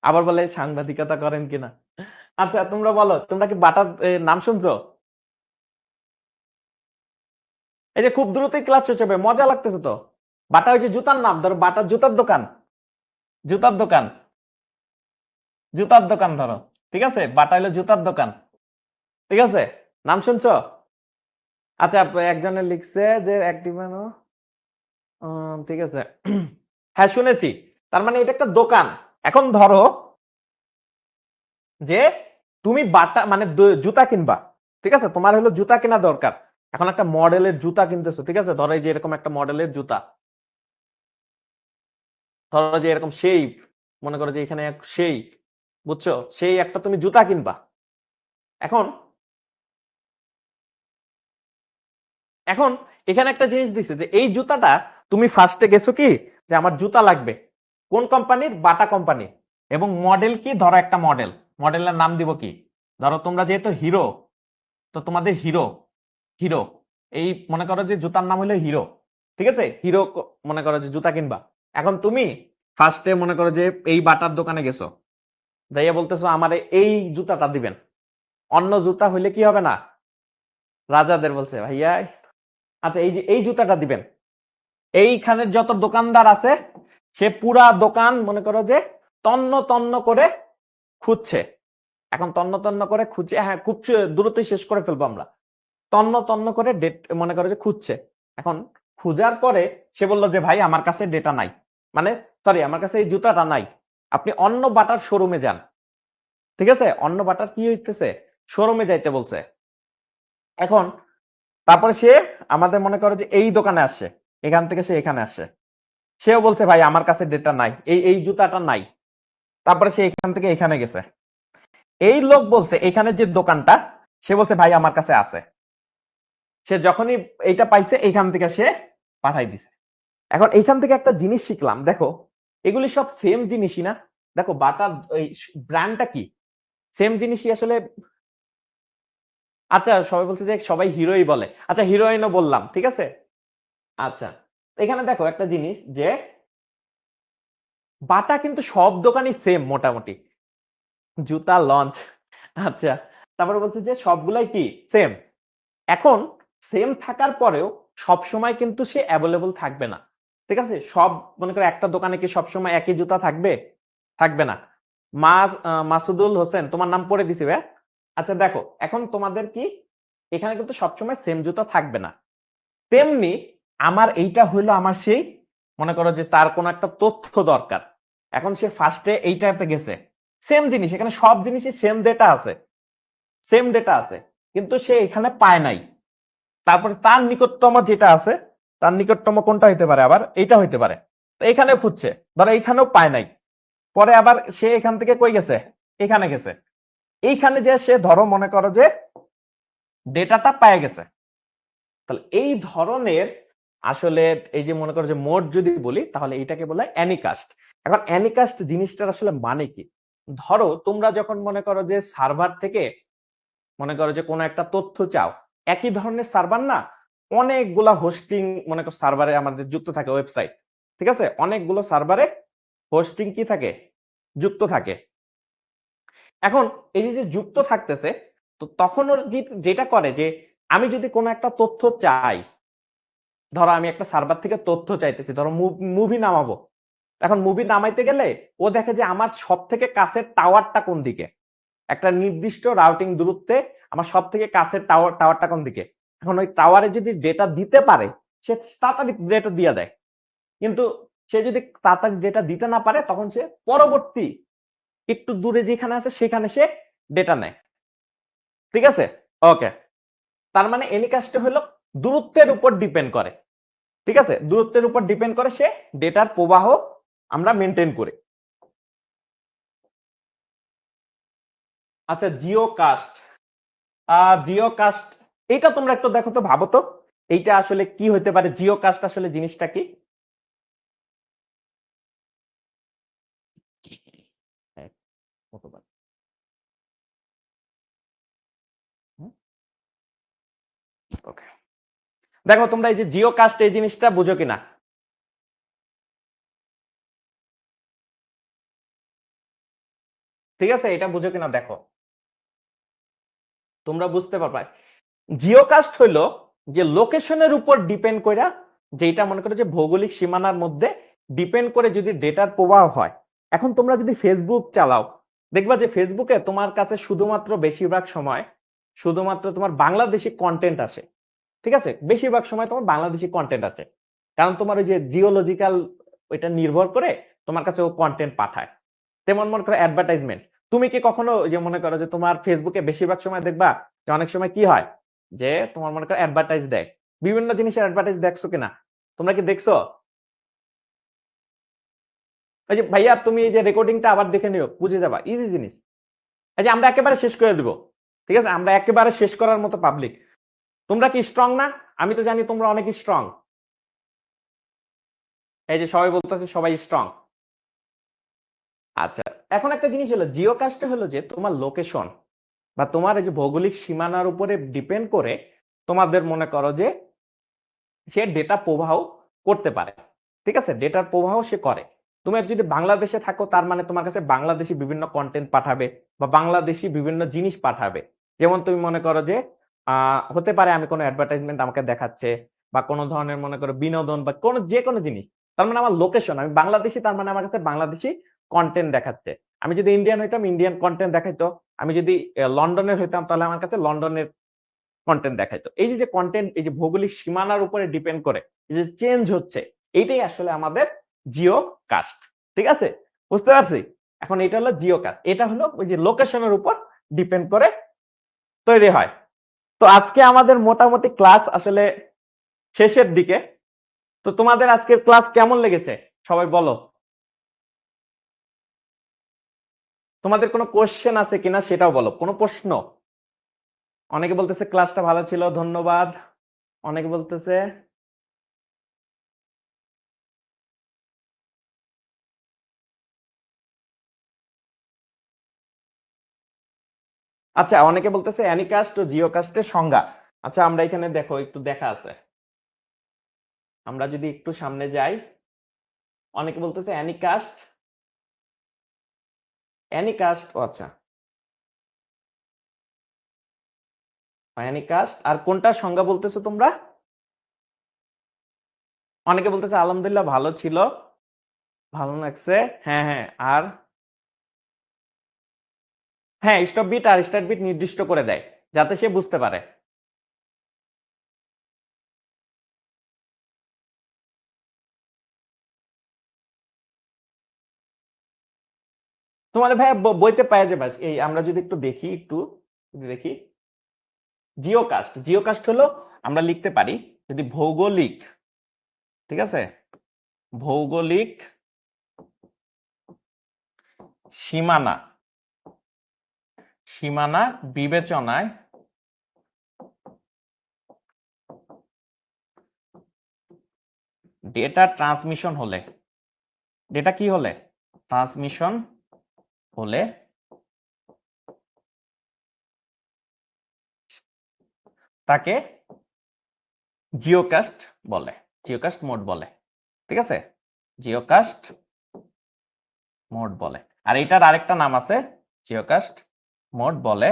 আবার বলে সাংবাদিকতা করেন কিনা। আচ্ছা তোমরা বলো, তোমরা কি বাটার নাম শুনছো? এই যে খুব দ্রুতই ক্লাস শেষ হবে, মজা লাগতেছে তো। বাটা হচ্ছে জুতার নাম, ধরো বাটার জুতার দোকান, জুতার দোকান, জুতার দোকান ধরো, ঠিক আছে? বাটা হলো জুতার দোকান, ঠিক আছে? নাম শুনছো? আচ্ছা একজনে লিখছে যে অ্যাক্টিভানো, ঠিক আছে। হ্যাঁ শুনেছি, তার মানে এটা একটা দোকান। এখন ধরো যে তুমি বাটা মানে জুতা কিনবা, ঠিক আছে? তোমার হলো জুতা কেনা দরকার, এখন একটা মডেলের জুতা কিনতেছো, ঠিক আছে? ধরো এই যে এরকম একটা মডেলের জুতা, ধরো যে এরকম সেই, মনে করো যে এখানে সেই, বুঝছো? সেই একটা তুমি জুতা কিনবা। এখন এখন এখানে একটা জিনিস দিছে যে এই জুতাটা তুমি ফার্স্টে গেছো কি যে আমার জুতা লাগবে, কোন কোম্পানির? Bata company. এবং মডেল কি? ধরো একটা মডেল, মডেলের নাম দিব কি? ধরো তোমরা যেহেতু হিরো, তো তোমাদের হিরো, হিরো এই মনে করো যে জুতার নাম হলো হিরো, ঠিক আছে? হিরো মনে করো যে জুতা কিনবা। এখন তুমি ফার্স্টে মনে করো যে এই বাটার দোকানে গেছো, যাইয়া বলতেছো আমার এই জুতাটা দিবেন, অন্য জুতা হইলে কি হবে না? রাজাদের বলছে ভাইয়া আচ্ছা এই যে এই জুতাটা দিবেন। এইখানে যত দোকানদার আছে সে পুরা দোকান মনে করো যে তন্ন তন্ন করে খুঁজছে। এখন তন্ন তন্ন করে খুঁজে, হ্যাঁ খুব দ্রুতই শেষ করে ফেলবো আমরা। তন্ন তন্ন করে ডেট মনে করো যে খুঁজছে। এখন খুঁজার পরে সে বললো যে ভাই আমার কাছে ডেটা নাই, মানে সরি আমার কাছে এই জুতাটা নাই, আপনি অন্য বাটার শোরুমে যান, ঠিক আছে? অন্য বাটার কি হইতেছে, শোরুমে যাইতে বলছে। এখন তারপরে সে আমাদের মনে করো যে এই দোকানে আসছে, এখান থেকে সে এখানে আসছে, সেও বলছে ভাই আমার কাছে ডেটা নাই, এই জুতাটা নাই। তারপরে সে এখান থেকে এখানে গেছে, এই লোক বলছে এখানে যে দোকানটা, সে বলছে ভাই আমার কাছে আছে। সে যখনই এইটা পাইছে এইখান থেকে সে পাঠাই দিছে। এখন এইখান থেকে একটা জিনিস শিখলাম, দেখো এগুলি সব সেম জিনিসই না। দেখো বাটা এই ব্র্যান্ডটা কি সেম জিনিসই আসলে। আচ্ছা সবাই বলছে যে সবাই হিরোই বলে, আচ্ছা হিরোইনও বললাম, ঠিক আছে। আচ্ছা এখানে দেখো একটা জিনিস যে বাটা কিন্তু সব দোকানই সেম মোটামুটি। জুতা লঞ্চ, আচ্ছা তারপরে বলছে যে সবগুলাই কি সেম। এখন সেম থাকার পরেও সব সময় কিন্তু সে অ্যাভেলেবল থাকবে না, ঠিক আছে। সব মনে করো একটা দোকানে কি সবসময় একই জুতা থাকবে? থাকবে না। মাসুদুল হোসেন তোমার নাম পড়ে দিছি ভাই। আচ্ছা দেখো এখন তোমাদের কি এখানে কিন্তু সবসময় সেম জুতা থাকবে না। তেমনি আমার এইটা হইলো আমার সেই মনে করো যে তার কোনো একটা তথ্য দরকার, এখন সে ফার্স্টে এইটাতে গেছে, সেম জিনিস এখানে সব জিনিসই সেম ডেটা আছে, সেম ডেটা আছে, কিন্তু সে এখানে পায় নাই। তারপরে তার নিকটতম যেটা আছে, তার নিকটতম কোনটা হইতে পারে, আবার এইটা হইতে পারে। তো এখানে খুঁজছে, ধরো এইখানেও পায় নাই, পরে আবার সে এখান থেকে কই গেছে, এখানে গেছে। এইখানে যে সে ধরো মনে করো যে ডেটাটা পায় গেছে। তাহলে এই ধরনের আসলে এই যে মনে করো যে মোড যদি বলি তাহলে এটাকে বলে অ্যানিকাস্ট। এখন অ্যানিকাস্ট জিনিসটার আসলে মানে কি? ধরো তোমরা যখন মনে করো যে সার্ভার থেকে মনে করো যে কোনো একটা তথ্য চাও, একই ধরনের সার্ভার না, অনেকগুলা হোস্টিং মনে করো সার্ভারে আমাদের যুক্ত থাকে ওয়েবসাইট, ঠিক আছে, অনেকগুলো সার্ভারে হোস্টিং কি থাকে, যুক্ত থাকে। এখন এই যে যুক্ত থাকতেছে, তো তখন ওর যেটা করে যে আমি যদি কোনো একটা তথ্য চাই, ধরো আমি একটা সার্ভার থেকে তথ্য চাইতেছি, ধরো মুভি নামাবো। এখন মুভি নামাইতে গেলে ও দেখে যে আমার সব থেকে কাছের টাওয়ারটা কোন দিকে, একটা নির্দিষ্ট রাউটিং দূরত্বে আমার সব থেকে কাছের টাওয়ারটা কোন দিকে। এখন ওই টাওয়ারে যদি ডেটা দিতে পারে সে তাড়াতাড়ি ডেটা দিয়ে দেয়, কিন্তু সে যদি তাড়াতাড়ি ডেটা দিতে না পারে তখন সে পরবর্তী একটু দূরে যেখানে আছে সেখানে সে ডেটা নেয়, ঠিক আছে। ওকে, তার মানে এনিকাস্টে হলো দূরত্বের উপর ডিপেন্ড করে, ঠিক আছে, দূরত্বের উপর ডিপেন্ড করে সে ডেটার প্রবাহ আমরা মেনটেন করি। আচ্ছা জিও কাস্ট, জিও কাস্ট এইটা তোমরা একটু দেখো তো, ভাবো তো এইটা আসলে কি হইতে পারে, জিও কাস্ট আসলে জিনিসটা কি? কতবার ওকে, দেখো তোমরা এই যে জিও কাস্ট এই জিনিসটা বুঝো কিনা, ঠিক আছে, এটা বুঝো কিনা দেখো, তোমরা বুঝতে পারবে। জিওকাস্ট হইলো যে লোকেশনের উপর ডিপেন্ড করে, যেটা মনে করো যে ভৌগোলিক সীমানার মধ্যে ডিপেন্ড করে যদি ডেটার প্রবাহ হয়। এখন তোমরা যদি ফেসবুক চালাও, দেখবা যে ফেসবুকে তোমার কাছে শুধুমাত্র বেশিরভাগ সময় শুধুমাত্র তোমার বাংলাদেশি কন্টেন্ট আসে, ঠিক আছে, বেশিরভাগ সময় তোমার বাংলাদেশি কন্টেন্ট আসে, কারণ তোমার ওই যে জিওলজিক্যাল ওইটা নির্ভর করে তোমার কাছে ও কন্টেন্ট পাঠায়। তেমন মনে করো অ্যাডভার্টাইজমেন্ট, তুমি কি কখনো যে মনে করো যে তোমার ফেসবুকে বেশিরভাগ সময় দেখবা যে অনেক সময় কি হয় যে তোমার মনে করো অ্যাডভার্টাইজ দেয়, বিভিন্ন জিনিসের অ্যাডভার্টাইজ দেখছো কিনা, তোমরা কি দেখছো? এই যে ভাইয়া তুমি এই যে রেকর্ডিংটা আবার দেখে নিও, বুঝে যাবা, ইজি জিনিস। এই যে আমরা একেবারে শেষ করে দিব, ঠিক আছে, আমরা একেবারে শেষ করার মতো পাবলিক। তোমরা কি স্ট্রং না? আমি তো জানি তোমরা অনেক স্ট্রং। এই যে সবাই বলতেছে সবাই স্ট্রং। আচ্ছা এখন একটা জিনিস হলো জিও কাস্টে হলো যে তোমার লোকেশন বা তোমার এই যে ভৌগোলিক সীমানার উপরে ডিপেন্ড করে তোমাদের মনে করো যে সে ডেটা প্রবাহ করতে পারে, ঠিক আছে, ডেটার প্রবাহ সে করে। তুমি যদি বাংলাদেশে থাকো তার মানে তোমার কাছে বাংলাদেশি বিভিন্ন কন্টেন্ট পাঠাবে বা বাংলাদেশি বিভিন্ন জিনিস পাঠাবে। যেমন তুমি মনে করো যে হতে পারে আমি কোনো অ্যাডভার্টাইজমেন্ট আমাকে দেখাচ্ছে বা কোনো ধরনের মনে করো বিনোদন বা কোনো যে কোনো জিনিস, তার মানে আমার লোকেশন, আমি বাংলাদেশি, তার মানে আমার কাছে বাংলাদেশি কন্টেন্ট দেখাচ্ছে। আমি যদি ইন্ডিয়ান হইতাম ইন্ডিয়ান কন্টেন্ট দেখাইতো, আমি যদি লন্ডনের হইতাম তাহলে আমার কাছে লন্ডনের কন্টেন্ট দেখাইতো। এই যে কন্টেন্ট এই যে ভৌগোলিক সীমানার উপরে ডিপেন্ড করে এই যে চেঞ্জ হচ্ছে, এইটাই আসলে আমাদের জিও কাস্ট, ঠিক আছে, বুঝতে পারছি। এখন এটা হলো জিও কাস্ট, এটা হলো ওই যে লোকেশনের উপর ডিপেন্ড করে তৈরি হয়। তো আজকে আমাদের মোটামুটি ক্লাস আসলে শেষের দিকে। তো তোমাদের আজকের ক্লাস কেমন লেগেছে সবাই বলো, তোমাদের কোনো কোশ্চেন আছে কিনা সেটাও বলো, কোনো প্রশ্ন? অনেকে বলতেছে ক্লাসটা ভালো ছিল, ধন্যবাদ। অনেকে বলতেছে আচ্ছা, অনেকে বলতেছে অ্যানিকাস্ট ও জিওকাস্টের সংজ্ঞা। আচ্ছা, আমরা এখানে দেখো একটু দেখা আছে, আমরা যদি একটু সামনে যাই, অনেকে বলতেছে অ্যানিকাস্ট, ও আচ্ছা, অ্যানিকাস্ট আর কোনটার সংজ্ঞা বলতেছো তোমরা? অনেকে বলতেছে আলহামদুলিল্লাহ ভালো ছিল, ভালো লাগছে, হ্যাঁ হ্যাঁ, আর হ্যাঁ স্টপ বিট আর স্টার্ট বিট নির্দিষ্ট করে দেয় যাতে সে বুঝতে পারে। তোমাদের ভাই বইতে পাওয়া যাবে। এই আমরা যদি একটু দেখি, দেখি জিওকাস্ট হলো, আমরা লিখতে পারি যদি ভৌগোলিক, ঠিক আছে, ভৌগোলিক সীমানা বিবেচনায় ডেটা ট্রান্সমিশন হলে, ডেটা কি হলে ট্রান্সমিশন হলে তাকে জিওকাস্ট বলে, জিওকাস্ট মোড বলে, ঠিক আছে, জিওকাস্ট মোড বলে। আর এটার আরেকটা নাম আছে জিওকাস্ট মোড বলে,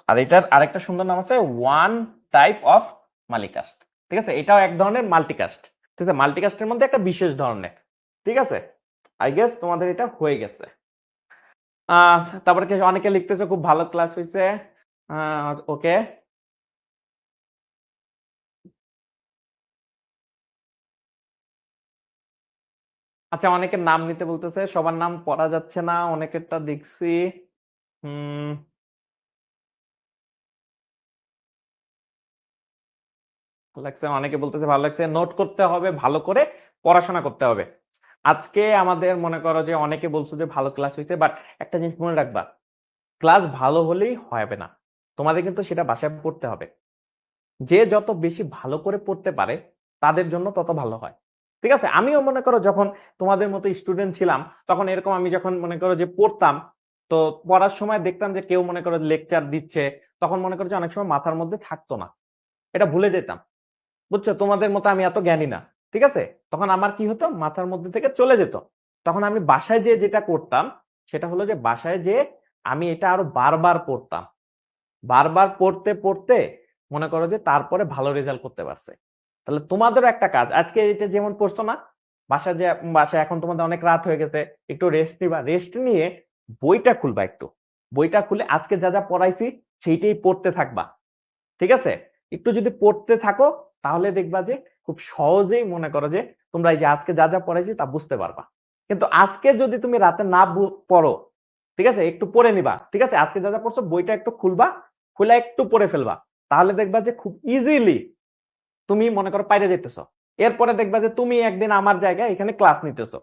আর এটার আরেকটা সুন্দর নাম আছে ওয়ান টাইপ অফ মাল্টিকাস্ট, ঠিক আছে, এটাও এক ধরনের মাল্টিকাস্ট, ঠিক আছে, মাল্টিকাস্টের মধ্যে একটা বিশেষ ধরনের, ঠিক আছে। আই গেস তোমাদের এটা হয়ে গেছে। তারপরে কি অনেকে লিখতেছে খুব ভালো ক্লাস হয়েছে, ওকে। আচ্ছা, অনেকের নাম নিতে বলতেছে, সবার নাম পড়া যাচ্ছে না, অনেকেরটা দেখছি। লাগছে, অনেকে বলতেছে ভালো লাগছে, নোট করতে হবে, ভালো করে পড়াশোনা করতে হবে। আজকে আমাদের মনে করো যে অনেকে বলছো যে ভালো ক্লাস হয়েছে, বাট একটা জিনিস মনে রাখবা, ক্লাস ভালো হলেই হবে না, তোমাদের কিন্তু সেটা বাসায় পড়তে হবে। যে যত বেশি ভালো করে পড়তে পারে তাদের জন্য তত ভালো হয়, ঠিক আছে। আমিও মনে করো যখন তোমাদের মতো স্টুডেন্ট ছিলাম, তখন এরকম আমি যখন মনে করো যে পড়তাম, তো পড়ার সময় দেখতাম যে কেউ মনে করো লেকচার দিচ্ছে, তখন মনে করো যে অনেক সময় মাথার মধ্যে থাকতো না, এটা ভুলে যেতাম, বুঝছো, তোমাদের মতো আমি এত জ্ঞানী না, ঠিক আছে। তখন আমার কি হতো, মাথার মধ্যে থেকে চলে যেত। তখন আমি বাসায় যে যেটা করতাম, সেটা হলো যে বাসায় যে আমি এটা আরো বারবার পড়তাম, বারবার পড়তে পড়তে মনে করো যে তারপরে ভালো রেজাল্ট করতে পারছে। তাহলে তোমাদেরও একটা কাজ, আজকে এটা যেমন পড়ছো না, বাসায় এখন তোমাদের অনেক রাত হয়ে গেছে, একটু রেস্ট নিবা, রেস্ট নিয়ে বইটা খুলবা, একটু বইটা খুলে আজকে যা যা পড়াইছি সেইটাই পড়তে থাকবা, ঠিক আছে। একটু যদি পড়তে থাকো তাহলে দেখবা যে খুব সহজেই মনে করো যে তোমরা এই যে আজকে যা যা পড়াইছি তা বুঝতে পারবা। কিন্তু আজকে যদি তুমি রাতে না পড়ো, ঠিক আছে, একটু পড়ে নিবা, ঠিক আছে, আজকে যা যা পড়ছো বইটা একটু খুলবা, খুলে একটু পড়ে ফেলবা, তাহলে দেখবা যে খুব ইজিলি তুমি মনে করো পাইরে যেতেছো। এরপরে দেখবা যে তুমি একদিন আমার জায়গায় এখানে ক্লাস নিতেছো,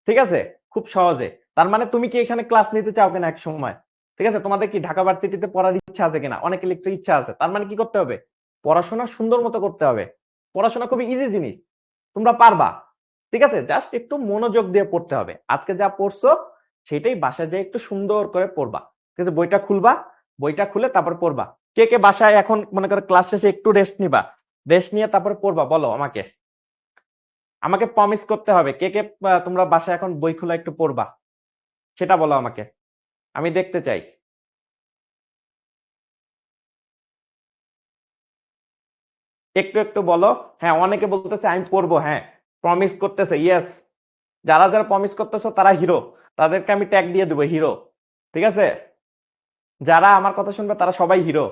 ঠিক আছে, খুব সহজে। তার মানে তুমি কি এখানে ক্লাস নিতে চাও কিনা এক সময়, ঠিক আছে, তোমাদের কি ঢাকা ভার্সিটিতে পড়ার ইচ্ছা আছে কিনা, অনেকে লিখছে ইচ্ছা আছে, তার মানে কি করতে হবে, পড়াশোনা সুন্দর মতো করতে হবে। পড়াশোনা খুবই ইজি জিনিস, তোমরা পারবা, ঠিক আছে, জাস্ট একটু মনোযোগ দিয়ে পড়তে হবে। আজকে যা পড়ছো সেটাই বাসায় যেয়ে একটু সুন্দর করে পড়বা, ঠিক আছে, বইটা খুলবা, বইটা খুলে তারপর পড়বা। কে কে বাসায় এখন মনে করো ক্লাস শেষে একটু রেস্ট নিবা, রেস্ট নিয়ে তারপরে পড়বা, বলো আমাকে, আমাকে প্রমিস করতে হবে কে কে তোমরা বাসায় এখন বই খোলা একটু পড়বা, সেটা বলো আমাকে, আমি দেখতে চাই। একটু একটু বলো। হ্যাঁ, অনেকে বলতেছে আমি পড়বো, হ্যাঁ, প্রমিস করতেছে, ইয়েস। যারা যারা প্রমিস করতেছো তারা হিরো, তাদেরকে আমি ট্যাগ দিয়ে দেবো হিরো, ঠিক আছে। যারা আমার কথা শুনবে তারা সবাই হিরো।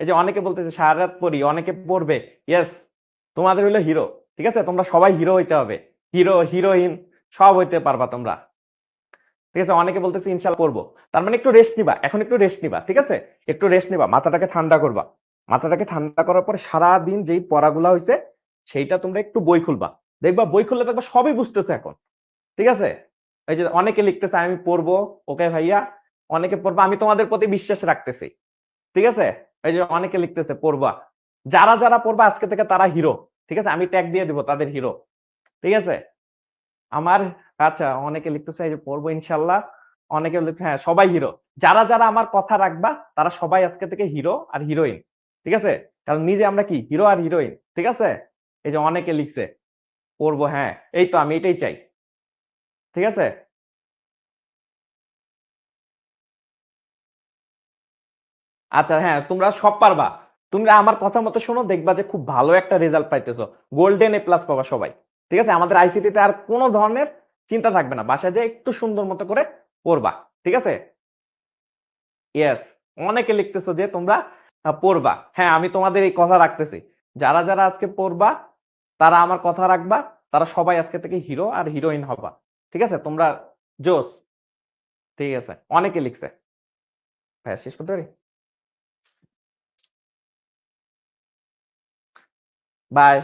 এই যে অনেকে বলতেছে সারা রাত পড়ি, অনেকে পড়বে, ইয়েস, তোমাদের হলো হিরো, ঠিক আছে, তোমরা সবাই হিরো হইতে হবে, হিরো হিরোইন সব হইতে পারবা তোমরা, ঠিক আছে। অনেকে বলতেছে ইনশাল্লাহ করবো, তার মানে একটু রেস্ট নিবা, এখন একটু রেস্ট নিবা, ঠিক আছে, একটু রেস্ট নিবা, মাথাটাকে ঠান্ডা করবা, মাথাটাকে ঠান্ডা করার পরে সারাদিন যেই পড়াগুলা হয়েছে সেইটা তোমরা একটু বই খুলবা, দেখবা বই খুললে দেখবা সবই বুঝতেছে এখন, ঠিক আছে। এই যে অনেকে লিখতেছে আমি পড়বো, ওকে ভাইয়া, অনেকে পড়বা, আমি তোমাদের প্রতি বিশ্বাস রাখতেছি, ঠিক আছে। এই যে অনেকে লিখতেছে পড়বা, যারা যারা পড়বা আজকে থেকে তারা হিরো, ঠিক আছে, আমি ট্যাগ দিয়ে দিব তাদের হিরো, ঠিক আছে। আমার, আচ্ছা, অনেকে লিখতেছে এই যে পড়বো ইনশাল্লাহ, অনেকে হ্যাঁ সবাই হিরো। যারা যারা আমার কথা রাখবা তারা সবাই আজকে থেকে হিরো আর হিরোইন, ঠিক আছে? কারণ নিজে আমরা কি হিরো আর হিরোইন, ঠিক আছে? এই যে অনেকে লিখছে পড়বো, হ্যাঁ এই তো আমি এটাই চাই, ঠিক আছে? আচ্ছা হ্যাঁ, তোমরা সব পারবা। তোমরা আমার কথা মতো শোনো, দেখবা যে খুব ভালো একটা রেজাল্ট পাইতেছো, গোল্ডেন এ প্লাস পাবা সবাই, ঠিক আছে? আমাদের আইসিটিতে আর কোনো ধরনের চিন্তা থাকবে না, বাসায় যে একটু সুন্দর মতো করে পড়বা, ঠিক আছে? ইয়েস, অনেকে লিখতেছো যে তোমরা পড়বা। হ্যাঁ আমি তোমাদের এই কথা রাখতেছি, যারা যারা আজকে পড়বা তারা আমার কথা রাখবা, তারা সবাই আজকে থেকে হিরো আর হিরোইন হবা, ঠিক আছে? তোমরা জোস, ঠিক আছে? অনেকে লিখছে। হ্যাঁ শেষ করতে পারি? বাই।